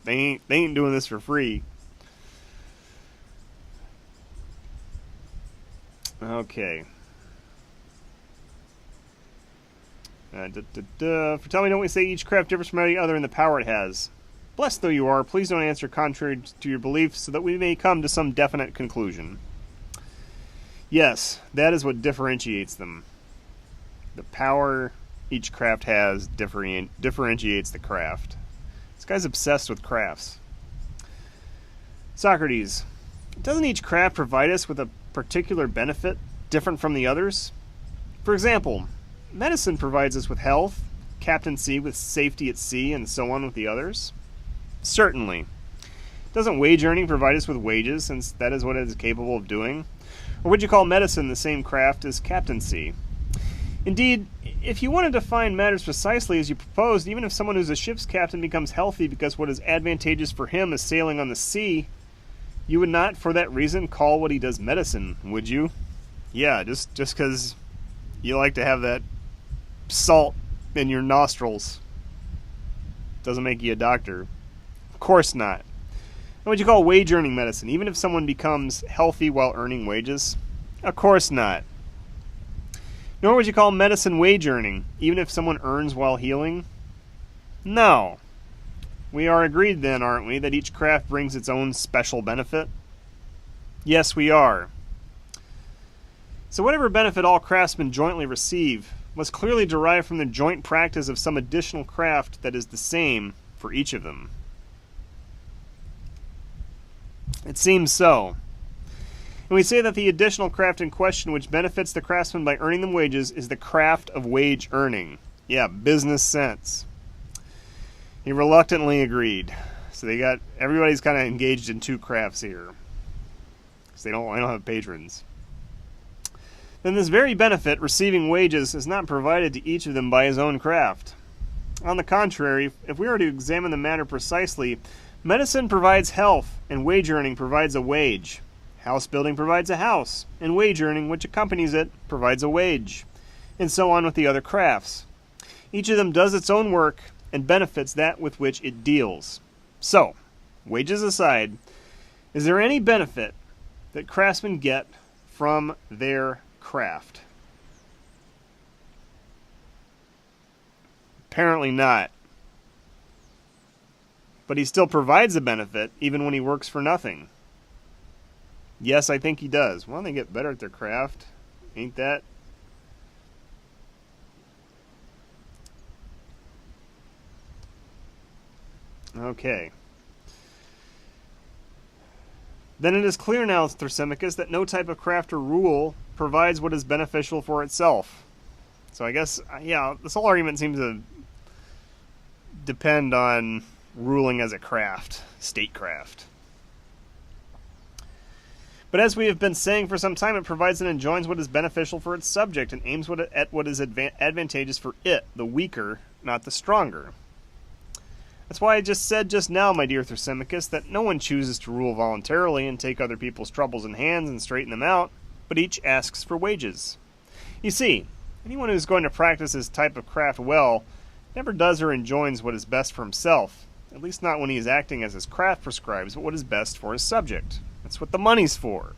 they ain't doing this for free. Okay. For tell me, don't we say each craft differs from any other in the power it has? Blessed though you are, please don't answer contrary to your beliefs, so that we may come to some definite conclusion. Yes, that is what differentiates them. The power each craft has differentiates the craft. This guy's obsessed with crafts. Socrates, doesn't each craft provide us with a particular benefit different from the others? For example, medicine provides us with health, captaincy with safety at sea, and so on with the others. Certainly. Doesn't wage earning provide us with wages, since that is what it is capable of doing? Or would you call medicine the same craft as captaincy? Indeed, if you want to define matters precisely as you proposed, even if someone who's a ship's captain becomes healthy because what is advantageous for him is sailing on the sea, you would not, for that reason, call what he does medicine, would you? Yeah, just because you like to have that salt in your nostrils doesn't make you a doctor. Of course not. What would you call wage earning medicine, even if someone becomes healthy while earning wages? Of course not. Nor would you call medicine wage earning, even if someone earns while healing? No. We are agreed then, aren't we, that each craft brings its own special benefit? Yes, we are. So whatever benefit all craftsmen jointly receive must clearly derive from the joint practice of some additional craft that is the same for each of them. It seems so. And we say that the additional craft in question which benefits the craftsman by earning them wages is the craft of wage earning. Yeah, business sense. He reluctantly agreed. So everybody's kind of engaged in two crafts here. Because they don't have patrons. Then this very benefit, receiving wages, is not provided to each of them by his own craft. On the contrary, if we were to examine the matter precisely, medicine provides health, and wage earning provides a wage. House building provides a house, and wage earning, which accompanies it, provides a wage. And so on with the other crafts. Each of them does its own work, and benefits that with which it deals. So, wages aside, is there any benefit that craftsmen get from their craft? Apparently not. But he still provides a benefit even when he works for nothing. Yes, I think he does. Well, they get better at their craft. Ain't that? Okay. Then it is clear now, Thrasymachus, that no type of craft or rule provides what is beneficial for itself. So I guess, yeah, this whole argument seems to depend on ruling as a craft, statecraft. But as we have been saying for some time, it provides and enjoins what is beneficial for its subject and aims at what is advantageous for it, the weaker, not the stronger. That's why I just said just now, my dear Thrasymachus, that no one chooses to rule voluntarily and take other people's troubles in hands and straighten them out, but each asks for wages. You see, anyone who is going to practice his type of craft well never does or enjoins what is best for himself, at least not when he is acting as his craft prescribes, but what is best for his subject. That's what the money's for.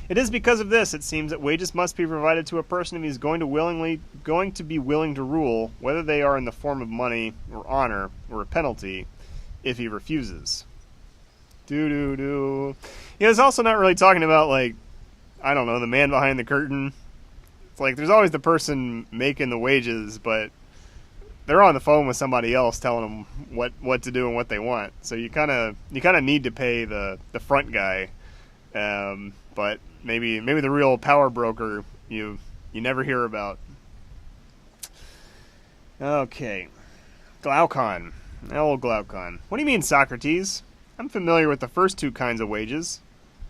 It is because of this, it seems, that wages must be provided to a person if he is going to be willing to rule, whether they are in the form of money or honor or a penalty, if he refuses. It's also not really talking about, like, I don't know, the man behind the curtain. It's like there's always the person making the wages, but they're on the phone with somebody else telling them what to do and what they want. So you kind of need to pay the front guy, but maybe the real power broker you never hear about. Okay, Glaucon, old Glaucon. What do you mean, Socrates? I'm familiar with the first two kinds of wages,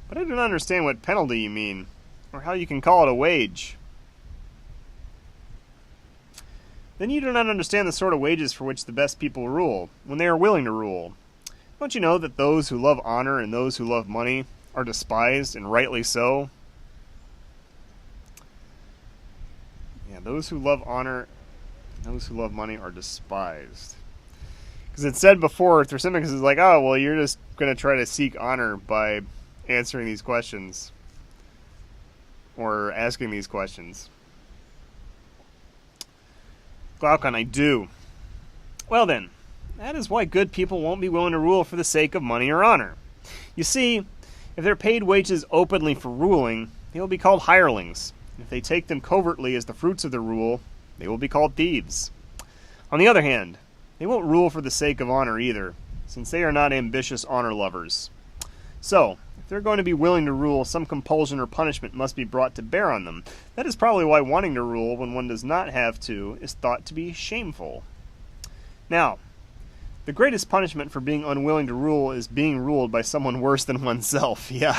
but I do not understand what penalty you mean, or how you can call it a wage. Then you do not understand the sort of wages for which the best people rule, when they are willing to rule. Don't you know that those who love honor and those who love money are despised, and rightly so? Yeah, those who love honor and those who love money are despised. Because it said before, Thrasymachus is like, oh, well, you're just going to try to seek honor by answering these questions. Or asking these questions. Glaucon, I do. Well then, that is why good people won't be willing to rule for the sake of money or honor. You see, if they're paid wages openly for ruling, they will be called hirelings. If they take them covertly as the fruits of their rule, they will be called thieves. On the other hand, they won't rule for the sake of honor either, since they are not ambitious honor lovers. So, if they're going to be willing to rule, some compulsion or punishment must be brought to bear on them. That is probably why wanting to rule when one does not have to is thought to be shameful. Now, the greatest punishment for being unwilling to rule is being ruled by someone worse than oneself. Yeah,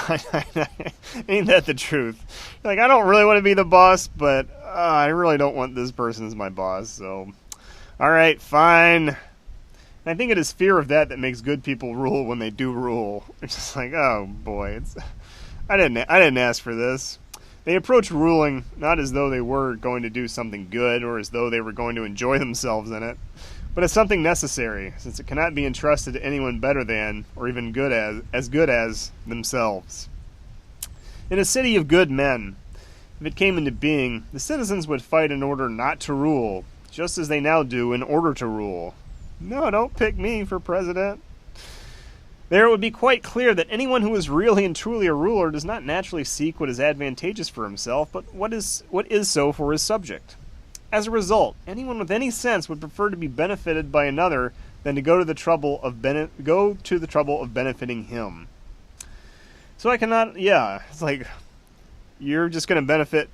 ain't that the truth? Like, I don't really want to be the boss, but I really don't want this person as my boss, so... Alright, fine. And I think it is fear of that makes good people rule when they do rule. It's just like, oh boy, I didn't ask for this. They approach ruling not as though they were going to do something good or as though they were going to enjoy themselves in it, but as something necessary, since it cannot be entrusted to anyone better than, or even good as themselves. In a city of good men, if it came into being, the citizens would fight in order not to rule, just as they now do in order to rule. No, don't pick me for president. There it would be quite clear that anyone who is really and truly a ruler does not naturally seek what is advantageous for himself, but what is so for his subject. As a result, anyone with any sense would prefer to be benefited by another than to go to the trouble of benefiting him. So I cannot, it's like, you're just going to benefit,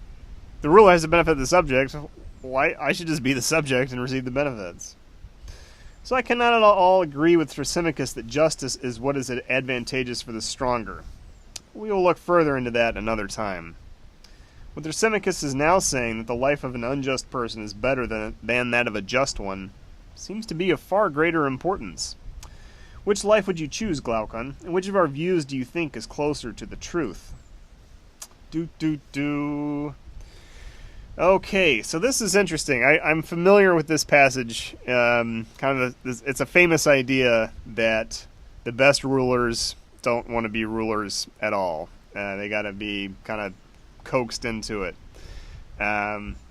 the ruler has to benefit the subject. Why? I should just be the subject and receive the benefits. So I cannot at all agree with Thrasymachus that justice is what is advantageous for the stronger. We will look further into that another time. What Thrasymachus is now saying, that the life of an unjust person is better than that of a just one, seems to be of far greater importance. Which life would you choose, Glaucon, and which of our views do you think is closer to the truth? Okay, so this is interesting. I'm familiar with this passage. It's a famous idea that the best rulers don't want to be rulers at all. They got to be kind of coaxed into it.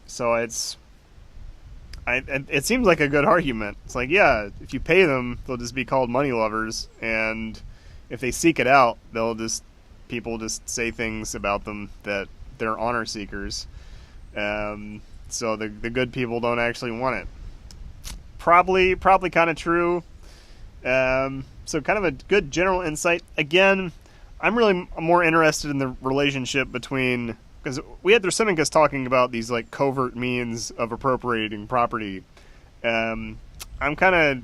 So it seems like a good argument. It's like, yeah, if you pay them, they'll just be called money lovers, and if they seek it out, people just say things about them that they're honor seekers. So the good people don't actually want it. Probably kind of true. So kind of a good general insight. Again, I'm really more interested in the relationship between, because we had Thrasymachus talking about these like covert means of appropriating property. I'm kind of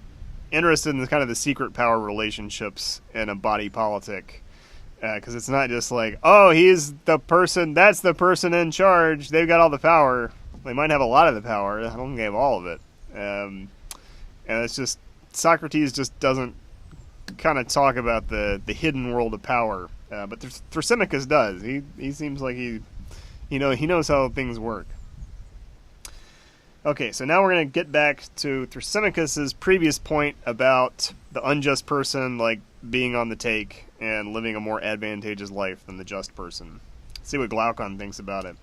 interested in the secret power relationships in a body politic. Because it's not just like, oh, he's the person, that's the person in charge, they've got all the power. They might have a lot of the power, I don't think they have all of it. And it's just, Socrates just doesn't kind of talk about the hidden world of power. But Thrasymachus does. He seems like he knows how things work. Okay, so now we're going to get back to Thrasymachus's previous point about the unjust person, like, being on the take and living a more advantageous life than the just person. Let's see what Glaucon thinks about it.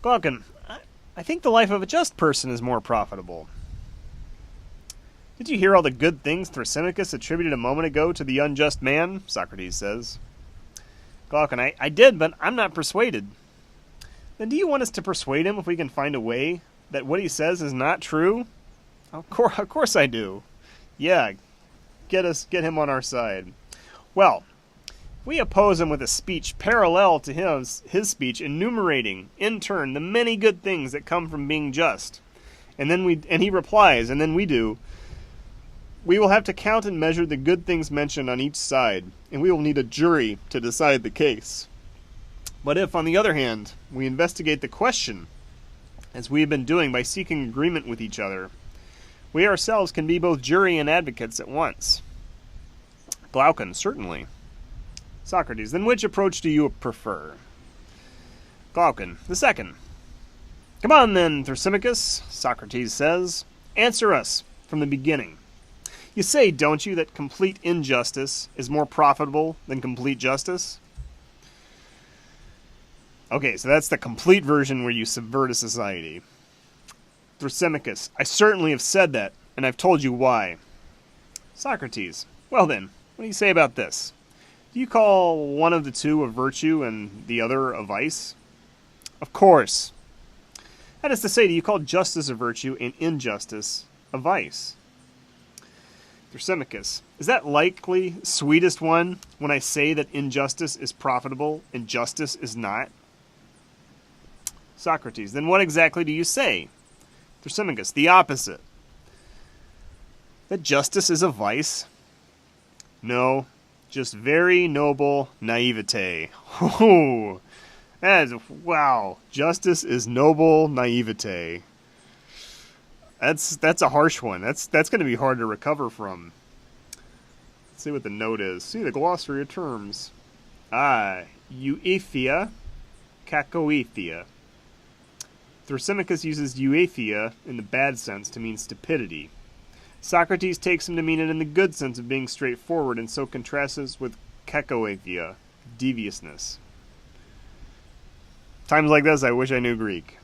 Glaucon, I think the life of a just person is more profitable. Did you hear all the good things Thrasymachus attributed a moment ago to the unjust man? Socrates says. Glaucon, I did, but I'm not persuaded. Then do you want us to persuade him if we can find a way that what he says is not true? Of course I do. Yeah, get him on our side. Well, we oppose him with a speech parallel to his speech, enumerating, in turn, the many good things that come from being just. And he replies, and then we do, we will have to count and measure the good things mentioned on each side, and we will need a jury to decide the case. But if, on the other hand, we investigate the question, as we have been doing by seeking agreement with each other, we ourselves can be both jury and advocates at once. Glaucon, certainly. Socrates, then which approach do you prefer? Glaucon, the second. Come on then, Thrasymachus, Socrates says. Answer us from the beginning. You say, don't you, that complete injustice is more profitable than complete justice? Okay, so that's the complete version where you subvert a society. Thrasymachus, I certainly have said that, and I've told you why. Socrates, well then, what do you say about this? Do you call one of the two a virtue and the other a vice? Of course. That is to say, do you call justice a virtue and injustice a vice? Thrasymachus, is that likely sweetest one when I say that injustice is profitable and justice is not? Socrates, then what exactly do you say? Thrasymachus, the opposite. That justice is a vice? No, just very noble naivete. Oh, wow. Justice is noble naivete. That's a harsh one. That's going to be hard to recover from. Let's see what the note is. See the glossary of terms. Euethia, cacoethia. Thrasymachus uses euethia in the bad sense to mean stupidity. Socrates takes him to mean it in the good sense of being straightforward, and so contrasts it with cacoethia, deviousness. Times like this, I wish I knew Greek.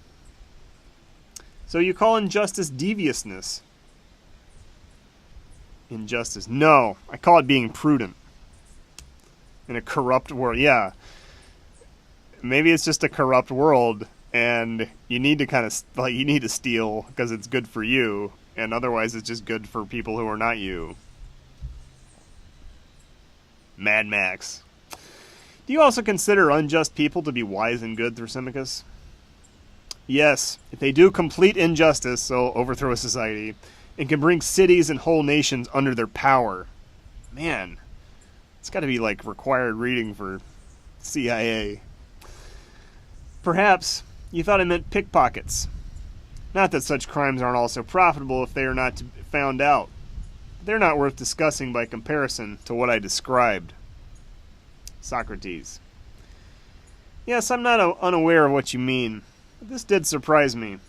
So you call injustice deviousness? Injustice. No, I call it being prudent. In a corrupt world. Yeah. Maybe it's just a corrupt world, and you need to kind of, like, you need to steal because it's good for you, and otherwise it's just good for people who are not you. Mad Max. Do you also consider unjust people to be wise and good, Thrasymachus? Yes, if they do complete injustice, so overthrow a society, and can bring cities and whole nations under their power. Man, it's got to be like required reading for CIA. Perhaps you thought I meant pickpockets. Not that such crimes aren't also profitable if they are not found out. They're not worth discussing by comparison to what I described. Socrates. Yes, I'm not unaware of what you mean. But this did surprise me.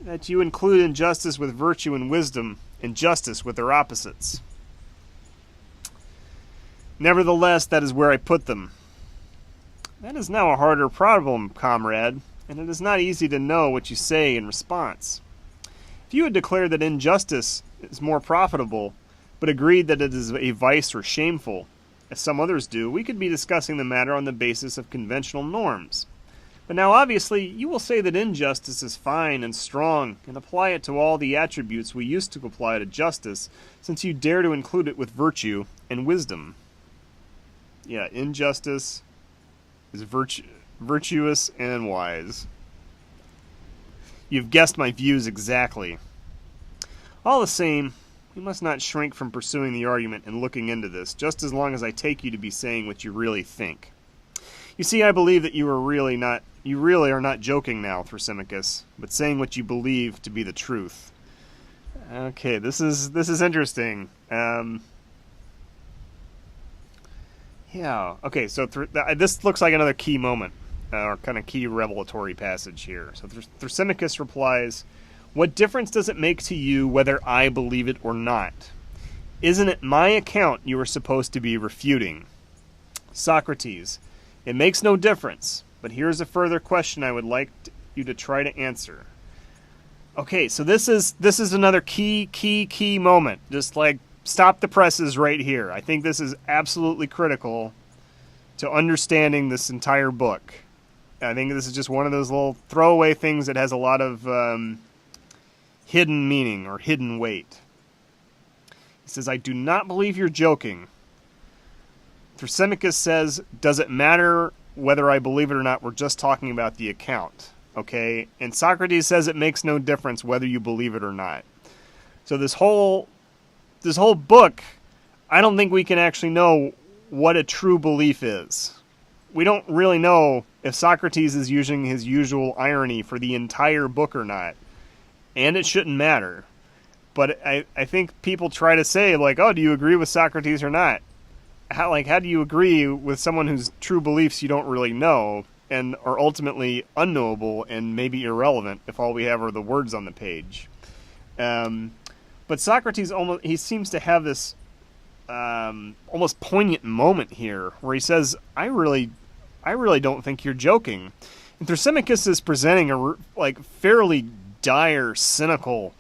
That you include injustice with virtue and wisdom, and justice with their opposites. Nevertheless, that is where I put them. That is now a harder problem, comrade, and it is not easy to know what you say in response. If you had declared that injustice is more profitable, but agreed that it is a vice or shameful, as some others do, we could be discussing the matter on the basis of conventional norms. But now, obviously, you will say that injustice is fine and strong, and apply it to all the attributes we used to apply to justice, since you dare to include it with virtue and wisdom. Yeah, injustice is virtuous and wise. You've guessed my views exactly. All the same, we must not shrink from pursuing the argument and looking into this, just as long as I take you to be saying what you really think. You see, I believe that you really are not joking now, Thrasymachus, but saying what you believe to be the truth. Okay, this is interesting. Yeah. Okay, so this looks like another key moment, or kind of key revelatory passage here. So Thrasymachus replies, "What difference does it make to you whether I believe it or not? Isn't it my account you are supposed to be refuting?" Socrates, "It makes no difference, but here's a further question I would like you to try to answer." Okay, so this is another key moment. Just like stop the presses right here. I think this is absolutely critical to understanding this entire book. I think this is just one of those little throwaway things that has a lot of hidden meaning or hidden weight. He says, "I do not believe you're joking." Thrasymachus says, "Does it matter whether I believe it or not? We're just talking about the account." Okay? And Socrates says it makes no difference whether you believe it or not. So this whole this whole book, I don't think we can actually know what a true belief is. We don't really know if Socrates is using his usual irony for the entire book or not. And it shouldn't matter. But I think people try to say, like, oh, do you agree with Socrates or not? How do you agree with someone whose true beliefs you don't really know and are ultimately unknowable and maybe irrelevant if all we have are the words on the page? But Socrates he seems to have this almost poignant moment here where he says, I really don't think you're joking. And Thrasymachus is presenting a fairly dire, cynical,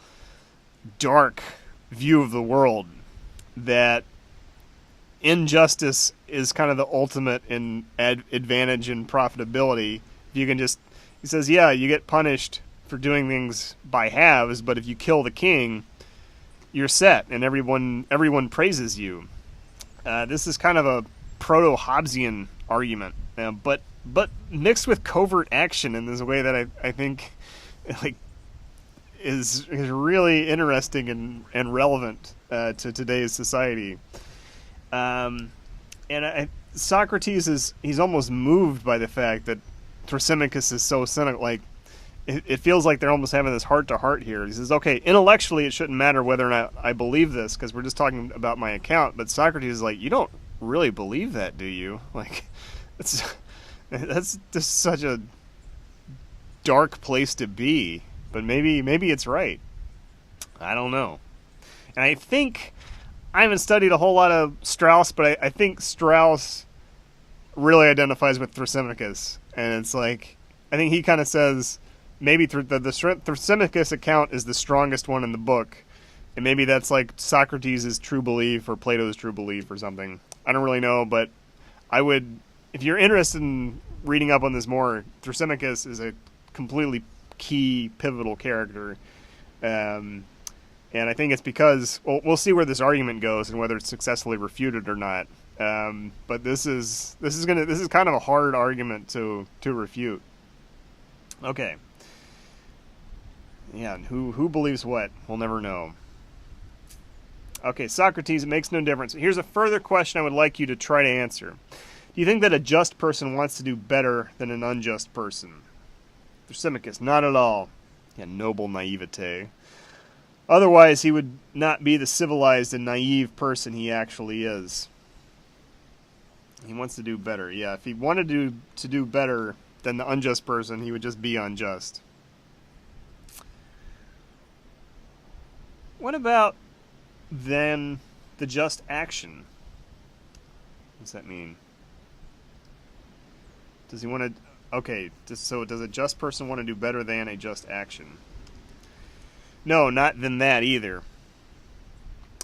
dark view of the world, that injustice is kind of the ultimate in advantage and profitability. If you can he says, yeah, you get punished for doing things by halves, but if you kill the king, you're set, and everyone praises you. This is kind of a proto-Hobbesian argument, but mixed with covert action in this way that I think is really interesting and relevant to today's society. Socrates he's almost moved by the fact that Thrasymachus is so cynical. Like, it feels like they're almost having this heart-to-heart here. He says, okay, intellectually it shouldn't matter whether or not I believe this, because we're just talking about my account. But Socrates is like, you don't really believe that, do you? Like, that's just such a dark place to be. But maybe it's right. I don't know. And I think, I haven't studied a whole lot of Strauss, but I think Strauss really identifies with Thrasymachus. And it's like, I think he kind of says, maybe the Thrasymachus account is the strongest one in the book. And maybe that's like Socrates' true belief or Plato's true belief or something. I don't really know, but I would, if you're interested in reading up on this more, Thrasymachus is a completely key, pivotal character. And I think it's because, well, we'll see where this argument goes and whether it's successfully refuted or not. But this is kind of a hard argument to refute. Okay. Yeah, and who believes what? We'll never know. Okay, Socrates, it makes no difference. Here's a further question I would like you to try to answer. Do you think that a just person wants to do better than an unjust person? Thrasymachus, not at all. Yeah, noble naivete. Otherwise, he would not be the civilized and naive person he actually is. He wants to do better. Yeah, if he wanted to do better than the unjust person, he would just be unjust. What about, then, the just action? What does that mean? Does he want to... Okay, so does a just person want to do better than a just action? No, not than that either.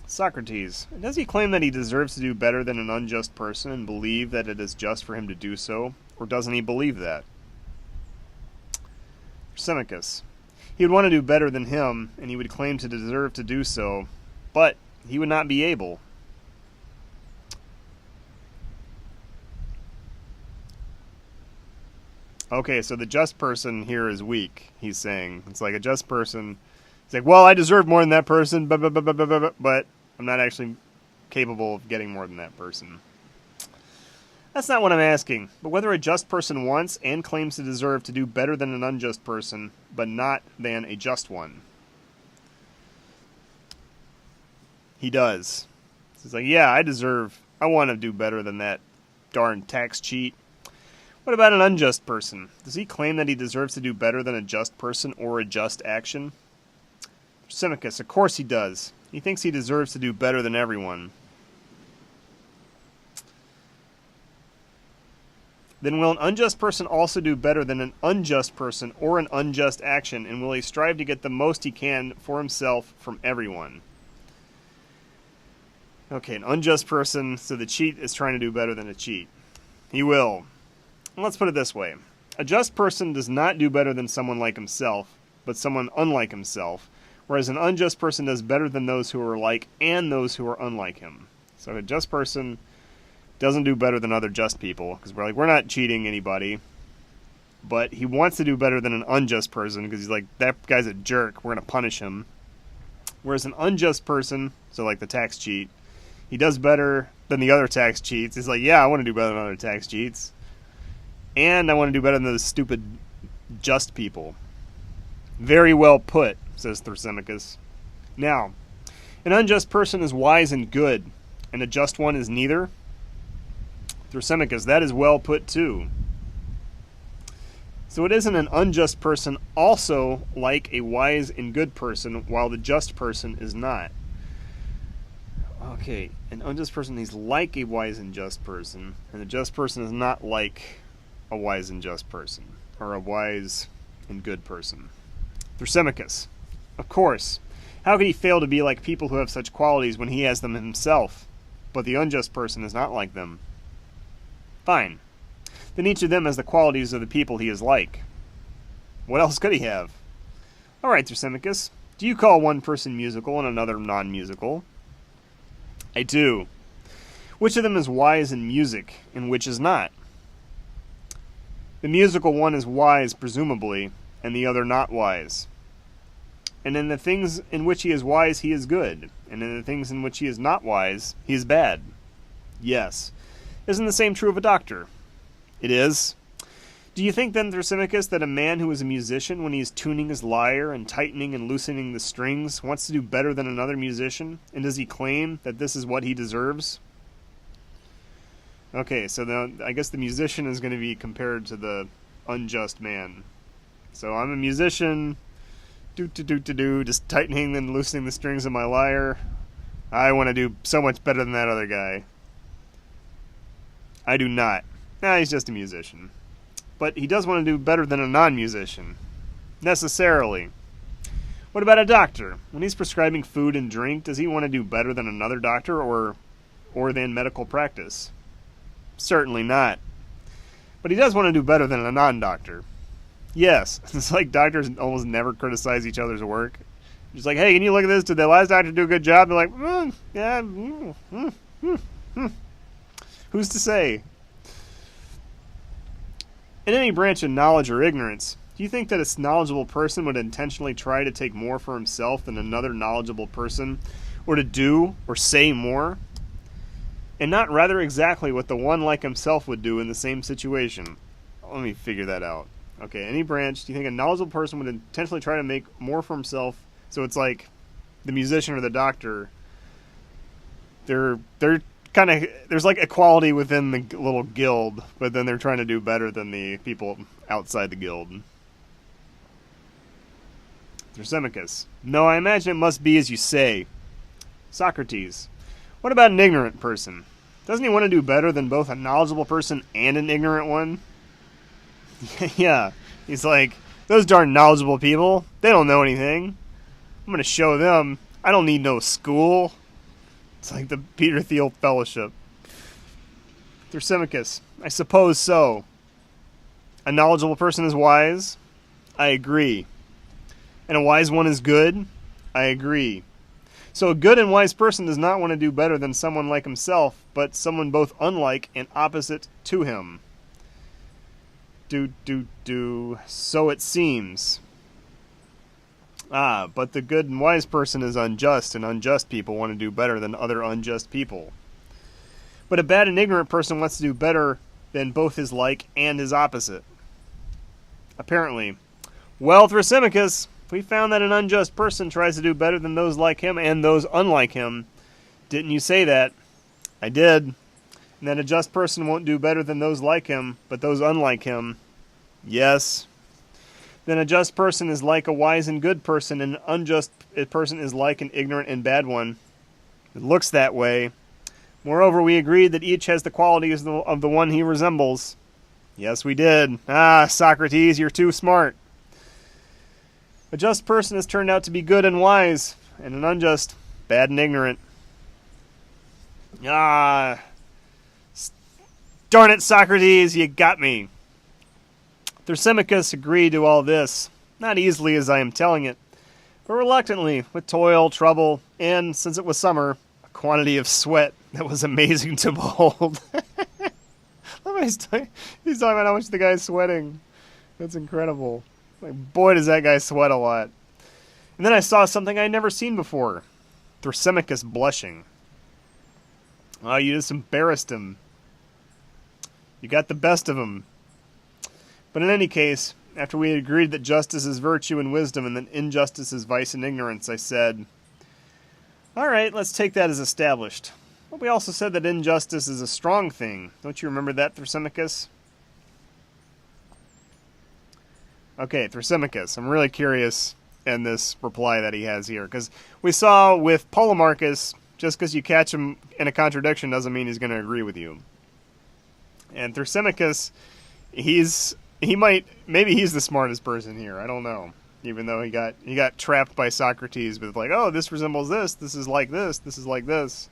Socrates, does he claim that he deserves to do better than an unjust person and believe that it is just for him to do so? Or doesn't he believe that? Thrasymachus, he would want to do better than him, and he would claim to deserve to do so, but he would not be able. Okay, so the just person here is weak, he's saying. It's like a just person. He's like, well, I deserve more than that person, but I'm not actually capable of getting more than that person. That's not what I'm asking, but whether a just person wants and claims to deserve to do better than an unjust person, but not than a just one. He does. He's like, yeah, I want to do better than that darn tax cheat. What about an unjust person? Does he claim that he deserves to do better than a just person or a just action? Thrasymachus, of course he does. He thinks he deserves to do better than everyone. Then will an unjust person also do better than an unjust person or an unjust action, and will he strive to get the most he can for himself from everyone? Okay, an unjust person, so the cheat is trying to do better than a cheat. He will. Let's put it this way. A just person does not do better than someone like himself, but someone unlike himself, whereas an unjust person does better than those who are like and those who are unlike him. So a just person doesn't do better than other just people, because we're not cheating anybody, but he wants to do better than an unjust person, because he's like, that guy's a jerk, we're going to punish him. Whereas an unjust person, so like the tax cheat, he does better than the other tax cheats. He's like, yeah, I want to do better than other tax cheats. And I want to do better than those stupid just people. Very well put, says Thrasymachus. Now, an unjust person is wise and good, and a just one is neither. Thrasymachus, that is well put too. So it isn't an unjust person also like a wise and good person, while the just person is not. Okay, an unjust person is like a wise and just person, and the just person is not like a wise and just person, or a wise and good person. Thrasymachus, of course, how could he fail to be like people who have such qualities when he has them himself? But the unjust person is not like them. Fine. Then each of them has the qualities of the people he is like. What else could he have? All right, Thrasymachus, do you call one person musical and another non-musical? I do. Which of them is wise in music, and which is not? The musical one is wise, presumably, and the other not wise. And in the things in which he is wise, he is good, and in the things in which he is not wise, he is bad. Yes. Isn't the same true of a doctor? It is. Do you think then, Thrasymachus, that a man who is a musician, when he is tuning his lyre and tightening and loosening the strings, wants to do better than another musician? And does he claim that this is what he deserves? Okay, so I guess the musician is going to be compared to the unjust man. So I'm a musician, just tightening and loosening the strings of my lyre. I want to do so much better than that other guy. I do not. Nah, he's just a musician. But he does want to do better than a non-musician. Necessarily. What about a doctor? When he's prescribing food and drink, does he want to do better than another doctor or than medical practice? Certainly not. But he does want to do better than a non-doctor. Yes. It's like doctors almost never criticize each other's work. Just like, hey, can you look at this? Did the last doctor do a good job? They're like, yeah. Who's to say? In any branch of knowledge or ignorance, do you think that a knowledgeable person would intentionally try to take more for himself than another knowledgeable person, or to do or say more? And not rather exactly what the one like himself would do in the same situation? Let me figure that out. Okay, any branch, do you think a knowledgeable person would intentionally try to make more for himself? So it's like the musician or the doctor, they're kind of, there's like equality within the little guild, but then they're trying to do better than the people outside the guild. Thrasymachus, no, I imagine it must be as you say. Socrates, what about an ignorant person? Doesn't he want to do better than both a knowledgeable person and an ignorant one? Yeah, he's like, those darn knowledgeable people, they don't know anything. I'm going to show them. I don't need no school. It's like the Peter Thiel Fellowship. Thrasymachus, I suppose so. A knowledgeable person is wise? I agree. And a wise one is good? I agree. So a good and wise person does not want to do better than someone like himself, but someone both unlike and opposite to him. So it seems. But the good and wise person is unjust, and unjust people want to do better than other unjust people. But a bad and ignorant person wants to do better than both his like and his opposite. Apparently. Well, Thrasymachus, we found that an unjust person tries to do better than those like him and those unlike him. Didn't you say that? I did. And that a just person won't do better than those like him, but those unlike him. Yes. Then a just person is like a wise and good person, and an unjust person is like an ignorant and bad one. It looks that way. Moreover, we agreed that each has the qualities of the one he resembles. Yes, we did. Socrates, you're too smart. A just person has turned out to be good and wise, and an unjust, bad and ignorant. Darn it, Socrates, you got me. Thrasymachus agreed to all this, not easily as I am telling it, but reluctantly, with toil, trouble, and, since it was summer, a quantity of sweat that was amazing to behold. He's talking about how much the guy's sweating. That's incredible. Like, boy, does that guy sweat a lot. And then I saw something I'd never seen before. Thrasymachus blushing. Oh, you just embarrassed him. You got the best of him. But in any case, after we had agreed that justice is virtue and wisdom and that injustice is vice and ignorance, I said, all right, let's take that as established. But we also said that injustice is a strong thing. Don't you remember that, Thrasymachus? Okay, Thrasymachus, I'm really curious in this reply that he has here. Because we saw with Polemarchus, just because you catch him in a contradiction doesn't mean he's going to agree with you. And Thrasymachus, maybe he's the smartest person here. I don't know. Even though he got trapped by Socrates with like, oh, this resembles this is like this is like this.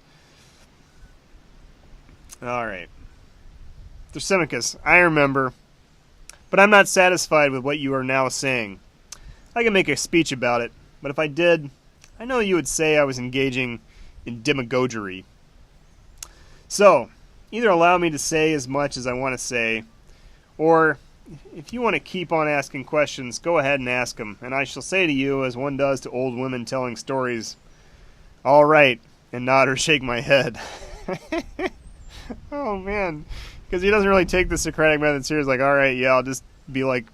All right. Thrasymachus, I remember, but I'm not satisfied with what you are now saying. I can make a speech about it, but if I did, I know you would say I was engaging in demagoguery. So, either allow me to say as much as I want to say, or if you want to keep on asking questions, go ahead and ask them, and I shall say to you, as one does to old women telling stories, all right, and nod or shake my head. Oh, man. Because he doesn't really take the Socratic method seriously. Like, all right, yeah, I'll just be like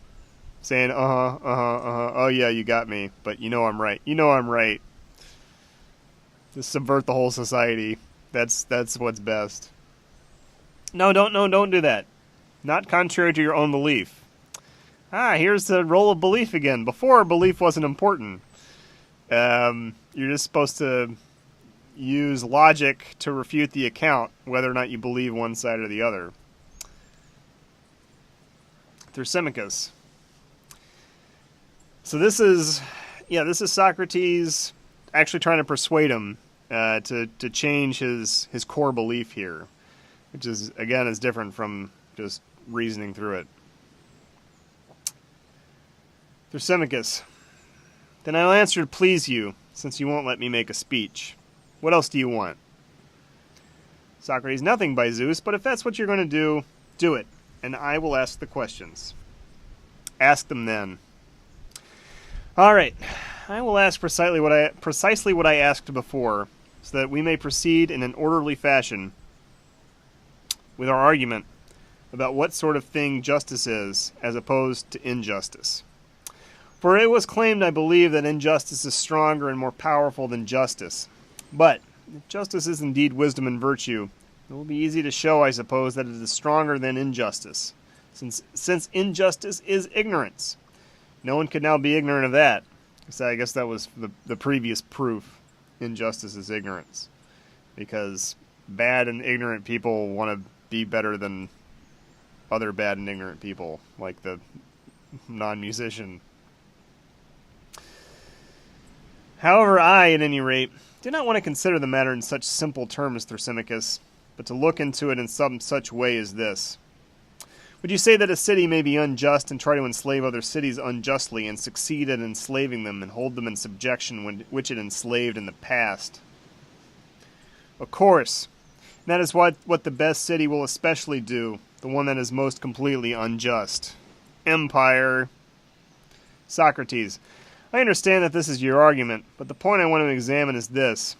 saying, oh, yeah, you got me. But you know I'm right. You know I'm right. Just subvert the whole society. That's what's best. No, don't do that. Not contrary to your own belief. Here's the role of belief again. Before, belief wasn't important. You're just supposed to use logic to refute the account, whether or not you believe one side or the other. Thrasymachus. So this is Socrates actually trying to persuade him to change his core belief here, which is different from just reasoning through it. Thrasymachus. Then I'll answer to please you, since you won't let me make a speech. What else do you want? Socrates, nothing by Zeus, but if that's what you're going to do, do it, and I will ask the questions. Ask them then. All right, I will ask precisely what I asked before, so that we may proceed in an orderly fashion with our argument about what sort of thing justice is, as opposed to injustice. For it was claimed, I believe, that injustice is stronger and more powerful than justice. But if justice is indeed wisdom and virtue, it will be easy to show, I suppose, that it is stronger than injustice, since injustice is ignorance. No one could now be ignorant of that. So I guess that was the previous proof. Injustice is ignorance. Because bad and ignorant people want to be better than other bad and ignorant people, like the non-musician. However, I, at any rate, do not want to consider the matter in such simple terms, Thrasymachus, but to look into it in some such way as this. Would you say that a city may be unjust and try to enslave other cities unjustly and succeed at enslaving them and hold them in subjection which it enslaved in the past? Of course. And that is what the best city will especially do, the one that is most completely unjust. Empire. Socrates. I understand that this is your argument, but the point I want to examine is this.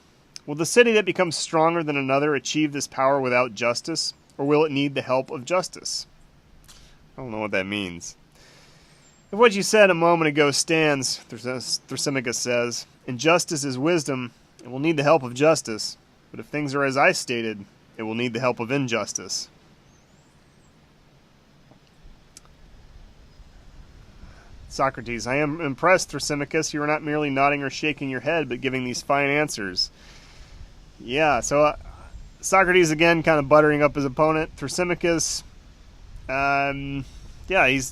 Will the city that becomes stronger than another achieve this power without justice, or will it need the help of justice? I don't know what that means. If what you said a moment ago stands, Thrasymachus says, and justice is wisdom, it will need the help of justice, but if things are as I stated, it will need the help of injustice. Socrates, I am impressed, Thrasymachus. You are not merely nodding or shaking your head, but giving these fine answers. Yeah, so Socrates again kind of buttering up his opponent. Thrasymachus,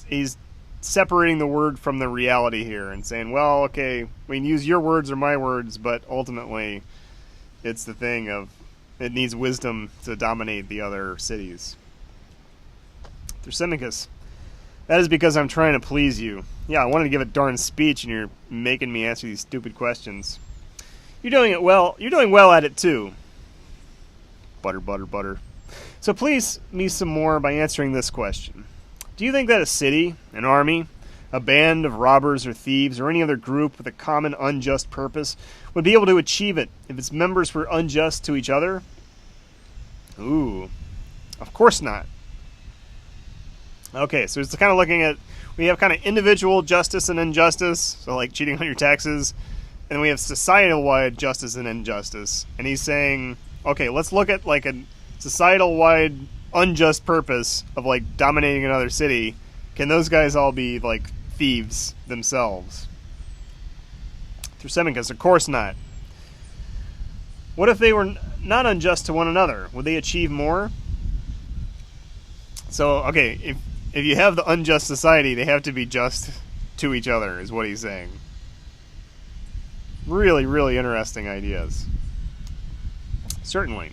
he's separating the word from the reality here and saying, well, okay, we can use your words or my words, but ultimately it's the thing of it needs wisdom to dominate the other cities. Thrasymachus, that is because I'm trying to please you. Yeah, I wanted to give a darn speech, and you're making me answer these stupid questions. You're doing it well. You're doing well at it, too. Butter, butter, butter. So please me some more by answering this question. Do you think that a city, an army, a band of robbers or thieves or any other group with a common unjust purpose would be able to achieve it if its members were unjust to each other? Ooh, of course not. Okay, so it's kind of looking at, we have kind of individual justice and injustice, so like cheating on your taxes, and we have societal-wide justice and injustice. And he's saying, okay, let's look at like a societal-wide unjust purpose of like dominating another city. Can those guys all be like thieves themselves? Thrasymachus, of course not. What if they were not unjust to one another? Would they achieve more? So, okay, if you have the unjust society, they have to be just to each other, is what he's saying. Really, really interesting ideas. Certainly.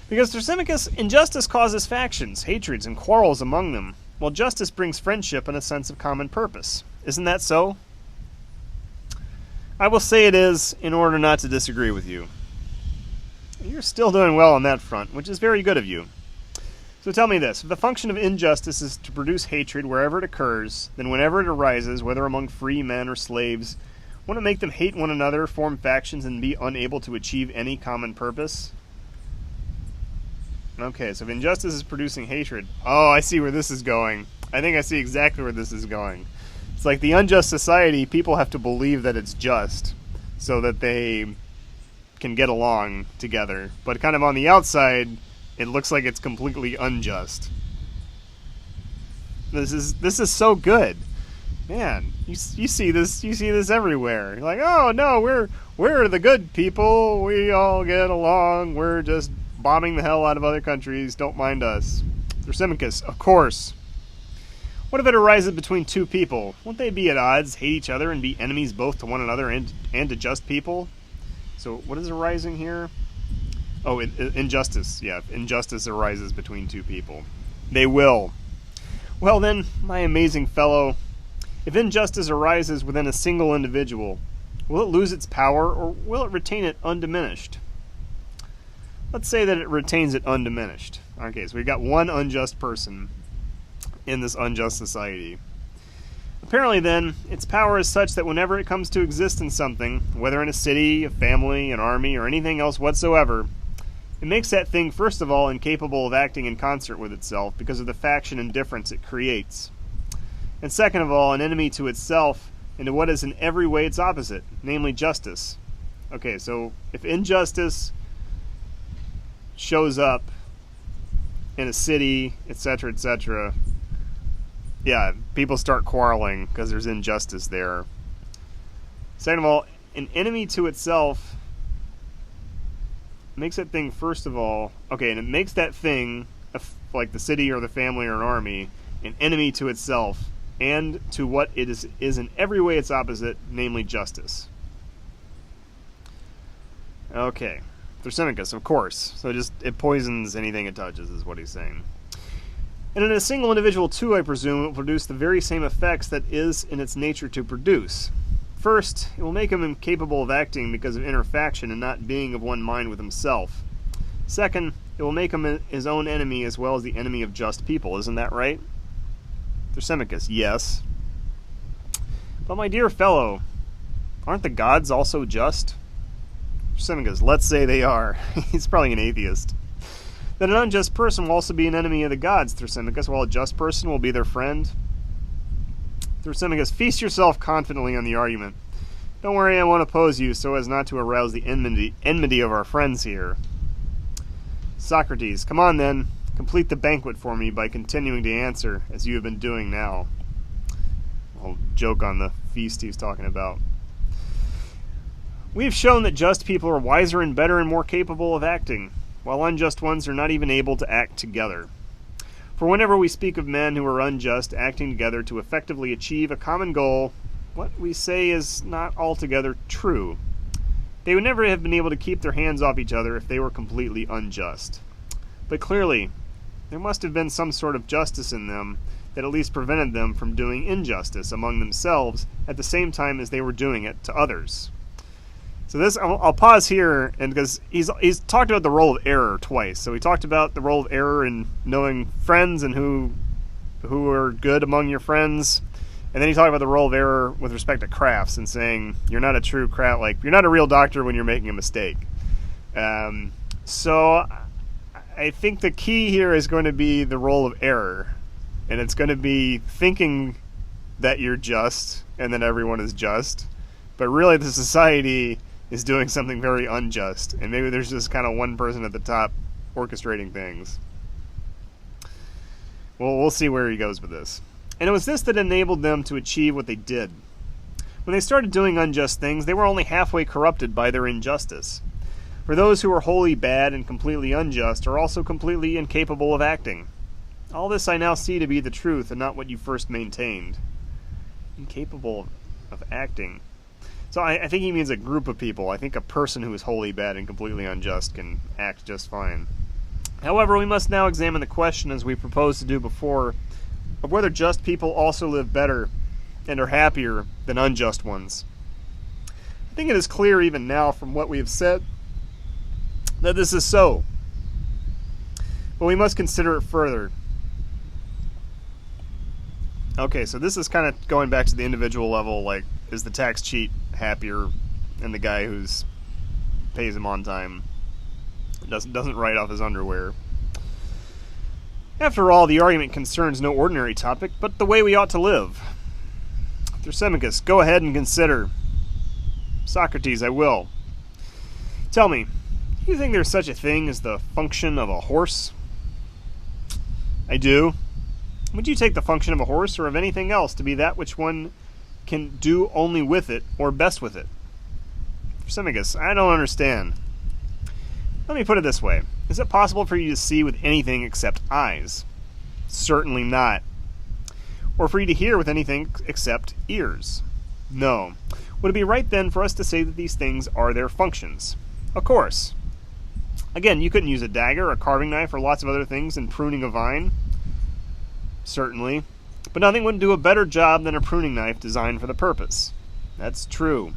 Because Thrasymachus, injustice causes factions, hatreds, and quarrels among them, while justice brings friendship and a sense of common purpose. Isn't that so? I will say it is in order not to disagree with you. You're still doing well on that front, which is very good of you. So tell me this, if the function of injustice is to produce hatred wherever it occurs, then whenever it arises, whether among free men or slaves, won't it make them hate one another, form factions, and be unable to achieve any common purpose? Okay, so if injustice is producing hatred... Oh, I see where this is going. I think I see exactly where this is going. It's like the unjust society, people have to believe that it's just so that they can get along together. But kind of on the outside, it looks like it's completely unjust. This is so good. Man, you see this everywhere. You're like, oh no, we're the good people. We all get along. We're just bombing the hell out of other countries. Don't mind us. Thrasymachus, of course. What if it arises between two people? Won't they be at odds, hate each other, and be enemies both to one another and to just people? So what is arising here? Oh, injustice. Yeah, injustice arises between two people. They will. Well then, my amazing fellow, if injustice arises within a single individual, will it lose its power or will it retain it undiminished? Let's say that it retains it undiminished. Okay, so we've got one unjust person in this unjust society. Apparently then, its power is such that whenever it comes to exist in something, whether in a city, a family, an army, or anything else whatsoever, it makes that thing first of all incapable of acting in concert with itself because of the faction and difference it creates. And second of all, an enemy to itself and to what is in every way its opposite, namely justice. Okay, so if injustice shows up in a city, etc., etc., yeah, people start quarreling because there's injustice there. Second of all, an enemy to itself makes that thing, first of all, okay, and it makes that thing, like the city or the family or an army, an enemy to itself and to what it is in every way its opposite, namely justice. Okay. Thrasymachus, of course. So it poisons anything it touches, is what he's saying. And in a single individual, too, I presume, it will produce the very same effects that is in its nature to produce. First, it will make him incapable of acting because of inner faction and not being of one mind with himself. Second, it will make him his own enemy as well as the enemy of just people. Isn't that right? Thrasymachus, yes. But my dear fellow, aren't the gods also just? Thrasymachus, let's say they are. He's probably an atheist. Then an unjust person will also be an enemy of the gods, Thrasymachus, while a just person will be their friend. Thrasymachus, feast yourself confidently on the argument. Don't worry, I won't oppose you so as not to arouse the enmity of our friends here. Socrates, come on then, complete the banquet for me by continuing to answer, as you have been doing now. I'll joke on the feast he's talking about. We have shown that just people are wiser and better and more capable of acting, while unjust ones are not even able to act together. For whenever we speak of men who are unjust acting together to effectively achieve a common goal, what we say is not altogether true. They would never have been able to keep their hands off each other if they were completely unjust. But clearly, there must have been some sort of justice in them that at least prevented them from doing injustice among themselves at the same time as they were doing it to others. So this, I'll pause here, and because he's talked about the role of error twice. So he talked about the role of error in knowing friends and who are good among your friends, And then he talked about the role of error with respect to crafts and saying you're not a true craft, like you're not a real doctor when you're making a mistake. So I think the key here is going to be the role of error, and it's going to be thinking that you're just and that everyone is just, but really the society is doing something very unjust, and maybe there's just kind of one person at the top orchestrating things. Well, we'll see where he goes with this. And it was this that enabled them to achieve what they did. When they started doing unjust things, they were only halfway corrupted by their injustice. For those who are wholly bad and completely unjust are also completely incapable of acting. All this I now see to be the truth and not what you first maintained. Incapable of acting. So I think he means a group of people. I think a person who is wholly bad and completely unjust can act just fine. However, we must now examine the question, as we proposed to do before, of whether just people also live better and are happier than unjust ones. I think it is clear even now from what we have said that this is so. But we must consider it further. Okay, so this is kind of going back to the individual level, like, is the tax cheat happier than the guy who's pays him on time, doesn't write off his underwear? After all, the argument concerns no ordinary topic, but the way we ought to live. Thrasymachus, go ahead and consider. Socrates, I will. Tell me, do you think there's such a thing as the function of a horse? I do. Would you take the function of a horse or of anything else to be that which one can do only with it or best with it? Thrasymachus, I don't understand. Let me put it this way. Is it possible for you to see with anything except eyes? Certainly not. Or for you to hear with anything except ears? No. Would it be right then for us to say that these things are their functions? Of course. Again, you couldn't use a dagger, a carving knife, or lots of other things in pruning a vine? Certainly. But nothing would do a better job than a pruning knife designed for the purpose. That's true.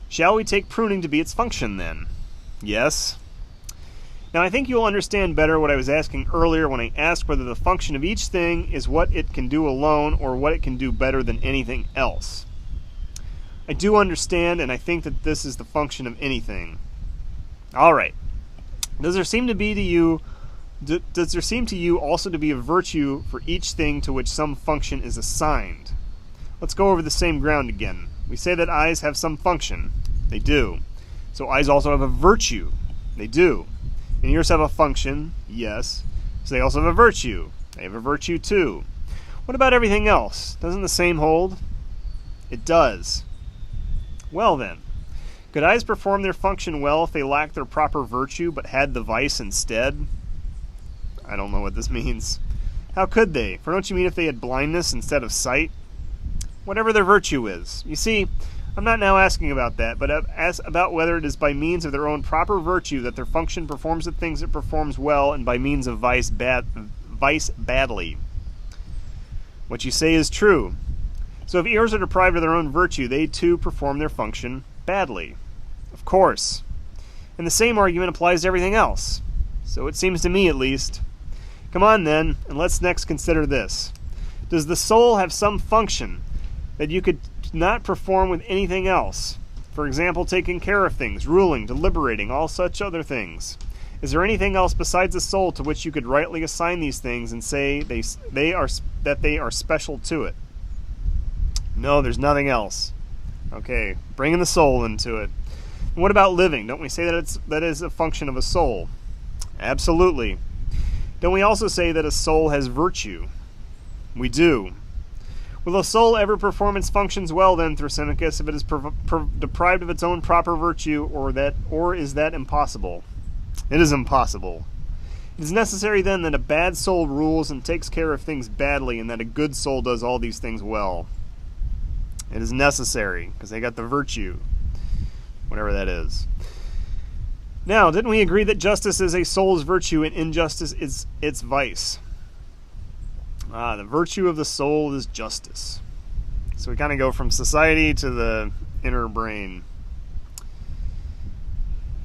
Shall we take pruning to be its function, then? Yes. Now I think you'll understand better what I was asking earlier when I asked whether the function of each thing is what it can do alone or what it can do better than anything else. I do understand, and I think that this is the function of anything. All right. Does there seem to you also to be a virtue for each thing to which some function is assigned? Let's go over the same ground again. We say that eyes have some function. They do. So eyes also have a virtue. They do. And ears have a function. Yes. So they also have a virtue. They have a virtue too. What about everything else? Doesn't the same hold? It does. Well then, could eyes perform their function well if they lacked their proper virtue but had the vice instead? I don't know what this means. How could they? For don't you mean if they had blindness instead of sight? Whatever their virtue is. You see, I'm not now asking about that, but as about whether it is by means of their own proper virtue that their function performs the things it performs well, and by means of vice badly. What you say is true. So if ears are deprived of their own virtue, they too perform their function badly. Of course. And the same argument applies to everything else. So it seems to me, at least. Come on then, and let's next consider this. Does the soul have some function that you could not perform with anything else? For example, taking care of things, ruling, deliberating, all such other things. Is there anything else besides the soul to which you could rightly assign these things and say they are special to it? No, there's nothing else. Okay, bringing the soul into it. And what about living? Don't we say that is a function of a soul? Absolutely. Don't we also say that a soul has virtue? We do. Will a soul ever perform its functions well, then, Thrasymachus, if it is deprived of its own proper virtue, or is that impossible? It is impossible. It is necessary, then, that a bad soul rules and takes care of things badly, and that a good soul does all these things well. It is necessary, because they got the virtue, whatever that is. Now, didn't we agree that justice is a soul's virtue and injustice is its vice? The virtue of the soul is justice. So we kind of go from society to the inner brain.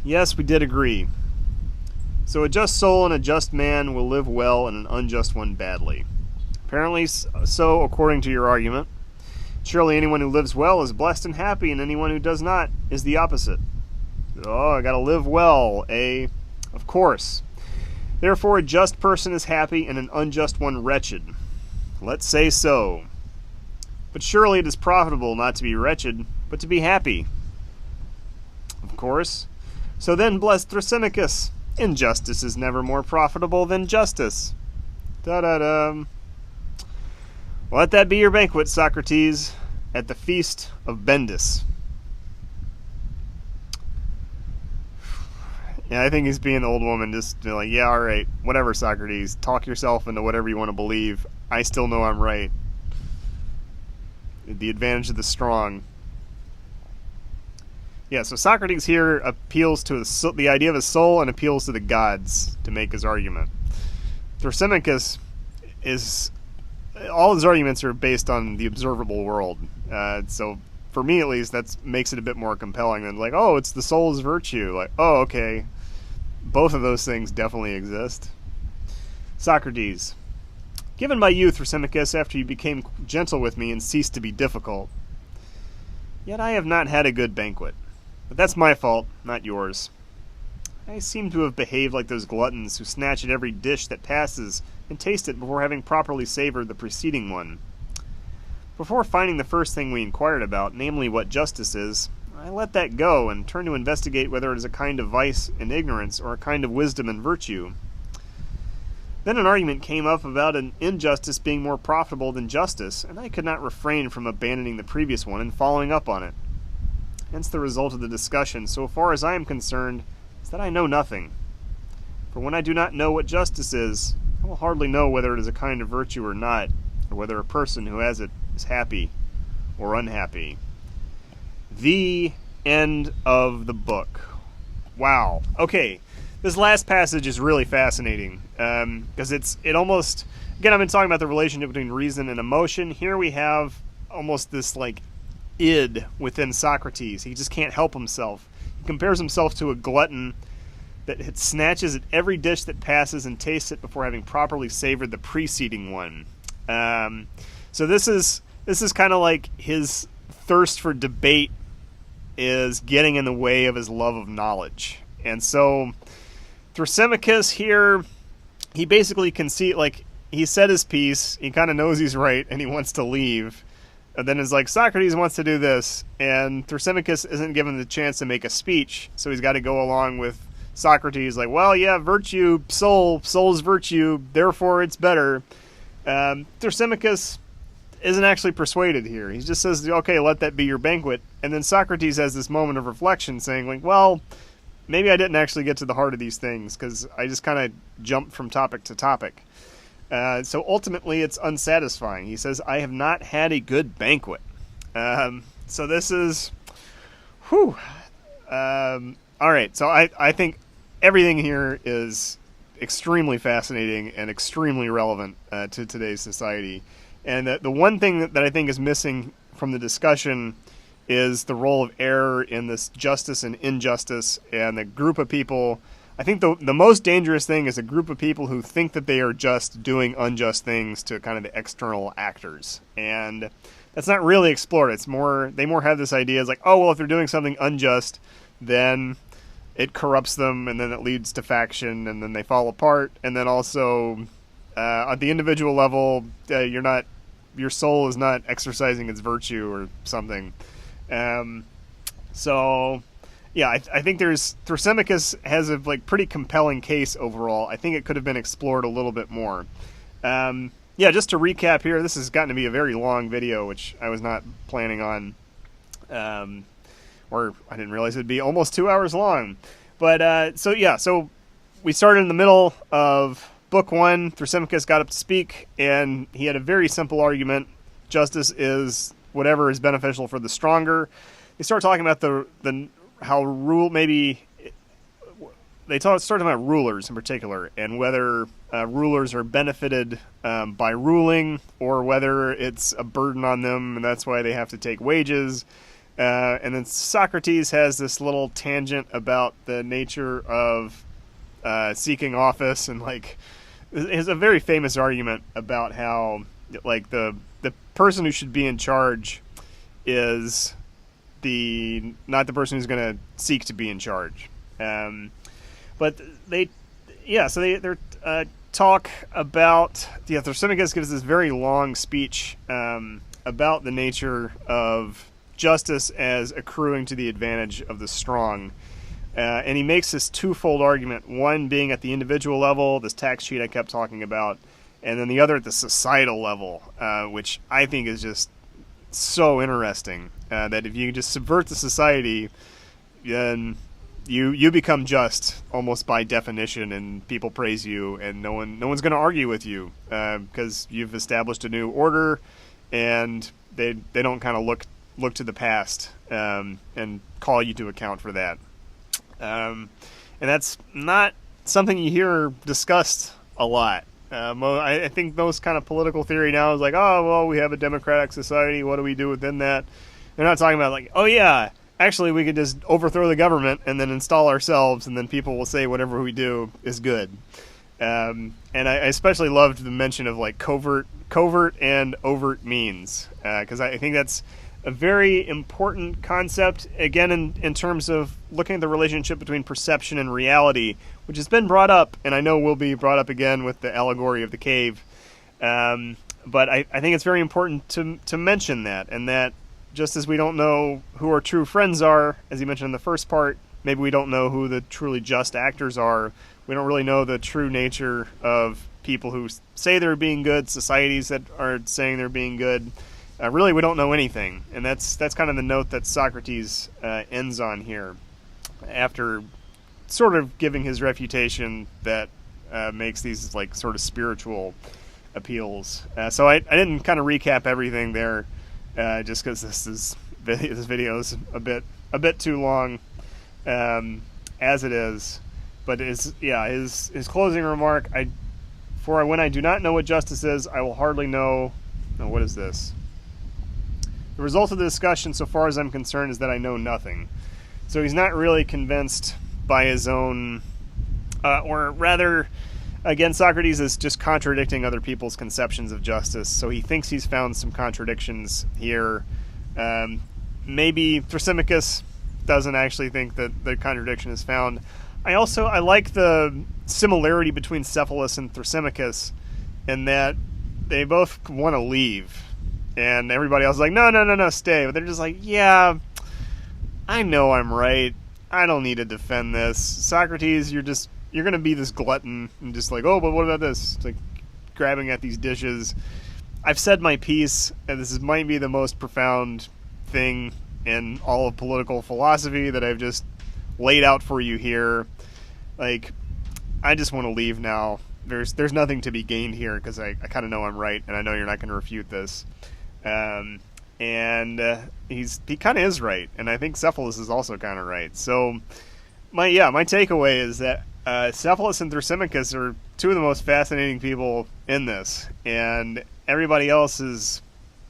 Yes, we did agree. So a just soul and a just man will live well and an unjust one badly. Apparently so, according to your argument. Surely anyone who lives well is blessed and happy, and anyone who does not is the opposite. Oh, I gotta live well, eh? Of course. Therefore, a just person is happy, and an unjust one wretched. Let's say so. But surely it is profitable not to be wretched, but to be happy. Of course. So then, blessed Thrasymachus, injustice is never more profitable than justice. Da-da-da. Let that be your banquet, Socrates, at the feast of Bendis. Yeah, I think he's being the old woman, just like, yeah, all right, whatever, Socrates. Talk yourself into whatever you want to believe. I still know I'm right. The advantage of the strong. Yeah, so Socrates here appeals to the idea of a soul and appeals to the gods to make his argument. Thrasymachus is... all his arguments are based on the observable world. So for me, at least, that makes it a bit more compelling than like, oh, it's the soul's virtue. Like, oh, okay. Both of those things definitely exist. Socrates. Given my youth, Thrasymachus, after you became gentle with me and ceased to be difficult. Yet I have not had a good banquet. But that's my fault, not yours. I seem to have behaved like those gluttons who snatch at every dish that passes and taste it before having properly savored the preceding one. Before finding the first thing we inquired about, namely what justice is, I let that go and turned to investigate whether it is a kind of vice and ignorance or a kind of wisdom and virtue. Then an argument came up about an injustice being more profitable than justice, and I could not refrain from abandoning the previous one and following up on it. Hence the result of the discussion, so far as I am concerned, is that I know nothing. For when I do not know what justice is, I will hardly know whether it is a kind of virtue or not, or whether a person who has it is happy or unhappy. The end of the book. Wow. Okay, this last passage is really fascinating because it almost, again, I've been talking about the relationship between reason and emotion. Here we have almost this like id within Socrates. He just can't help himself. He compares himself to a glutton that snatches at every dish that passes and tastes it before having properly savored the preceding one. So this is kind of like his thirst for debate is getting in the way of his love of knowledge. And so Thrasymachus here, he basically he said his piece, he kind of knows he's right, and he wants to leave. And then it's like, Socrates wants to do this, and Thrasymachus isn't given the chance to make a speech, so he's got to go along with Socrates, like, well, yeah, virtue, soul's virtue, therefore it's better. Thrasymachus isn't actually persuaded here. He just says, okay, let that be your banquet. And then Socrates has this moment of reflection saying, like, well, maybe I didn't actually get to the heart of these things because I just kind of jumped from topic to topic. So ultimately it's unsatisfying. He says, I have not had a good banquet. So this is, all right. So I think everything here is extremely fascinating and extremely relevant to today's society. And the one thing that I think is missing from the discussion is the role of error in this justice and injustice, and the group of people. I think the most dangerous thing is a group of people who think that they are just doing unjust things to kind of the external actors. And that's not really explored. They more have this idea, it's like, oh, well, if they're doing something unjust, then it corrupts them, and then it leads to faction, and then they fall apart. And then also, at the individual level, your soul is not exercising its virtue or something. So, yeah, I think Thrasymachus has a pretty compelling case overall. I think it could have been explored a little bit more. Yeah, just to recap here, this has gotten to be a very long video, which I was not planning on. Or I didn't realize it'd be almost 2 hours long. But, so we started in the middle of Book 1. Thrasymachus got up to speak, and he had a very simple argument. Justice is whatever is beneficial for the stronger. They start talking about they start talking about rulers in particular, and whether rulers are benefited by ruling, or whether it's a burden on them, and that's why they have to take wages. And then Socrates has this little tangent about the nature of seeking office, and is a very famous argument about how like the person who should be in charge is not the person who's going to seek to be in charge. But they talk about, Thrasymachus gives this very long speech about the nature of justice as accruing to the advantage of the strong. And he makes this twofold argument, one being at the individual level, this tax cheat I kept talking about, and then the other at the societal level, which I think is just so interesting, that if you just subvert the society, then you become just almost by definition, and people praise you, and no one's going to argue with you because you've established a new order, and they don't kind of look to the past and call you to account for that. And that's not something you hear discussed a lot. I think most kind of political theory now is like, oh, well, we have a democratic society. What do we do within that? They're not talking about like, oh, yeah, actually, we could just overthrow the government and then install ourselves, and then people will say whatever we do is good. And I especially loved the mention of like covert and overt means, because I think that's a very important concept, again, in terms of looking at the relationship between perception and reality, which has been brought up, and I know will be brought up again with the allegory of the cave. But I think it's very important to mention that, and that just as we don't know who our true friends are, as you mentioned in the first part, maybe we don't know who the truly just actors are. We don't really know the true nature of people who say they're being good, societies that are saying they're being good. Really, we don't know anything, and that's kind of the note that Socrates ends on here, after sort of giving his refutation that makes these like sort of spiritual appeals. So I didn't kind of recap everything there, just because this video is a bit too long, as it is. But his closing remark: For when I do not know what justice is, I will hardly know. No, what is this? The result of the discussion, so far as I'm concerned, is that I know nothing. So he's not really convinced by his own, or rather, again, Socrates is just contradicting other people's conceptions of justice. So he thinks he's found some contradictions here. Maybe Thrasymachus doesn't actually think that the contradiction is found. I like the similarity between Cephalus and Thrasymachus in that they both want to leave. And everybody else is like, no, stay. But they're just like, yeah, I know I'm right. I don't need to defend this. Socrates, you're going to be this glutton and just like, oh, but what about this? It's like grabbing at these dishes. I've said my piece, and might be the most profound thing in all of political philosophy that I've just laid out for you here. Like, I just want to leave now. There's nothing to be gained here because I kind of know I'm right, and I know you're not going to refute this. And he kind of is right, and I think Cephalus is also kind of right. So my takeaway is that Cephalus and Thrasymachus are two of the most fascinating people in this, and everybody else is,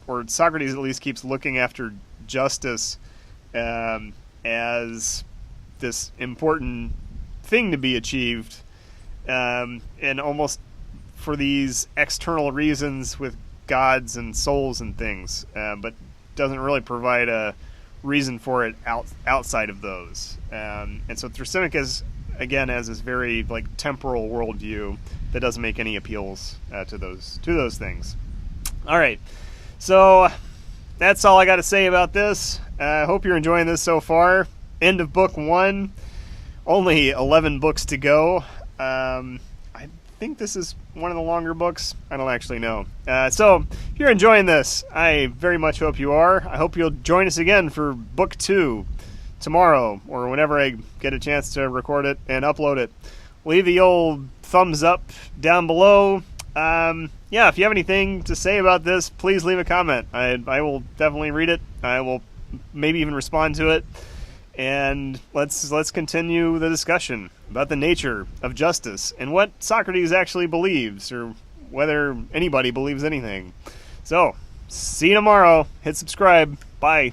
or Socrates at least, keeps looking after justice as this important thing to be achieved, and almost for these external reasons with gods and souls and things, but doesn't really provide a reason for it outside of those. And so Thrasymachus, again, has this very like temporal worldview that doesn't make any appeals to those things. All right, so that's all I got to say about this. I hope you're enjoying this so far. End of book 1. Only 11 books to go. I think this is one of the longer books. I don't actually know. So if you're enjoying this, I very much hope you are. I hope you'll join us again for book 2 tomorrow, or whenever I get a chance to record it and upload it. Leave the old thumbs up down below. If you have anything to say about this, please leave a comment. I will definitely read it. I will maybe even respond to it. And let's continue the discussion about the nature of justice and what Socrates actually believes, or whether anybody believes anything. So, see you tomorrow. Hit subscribe. Bye.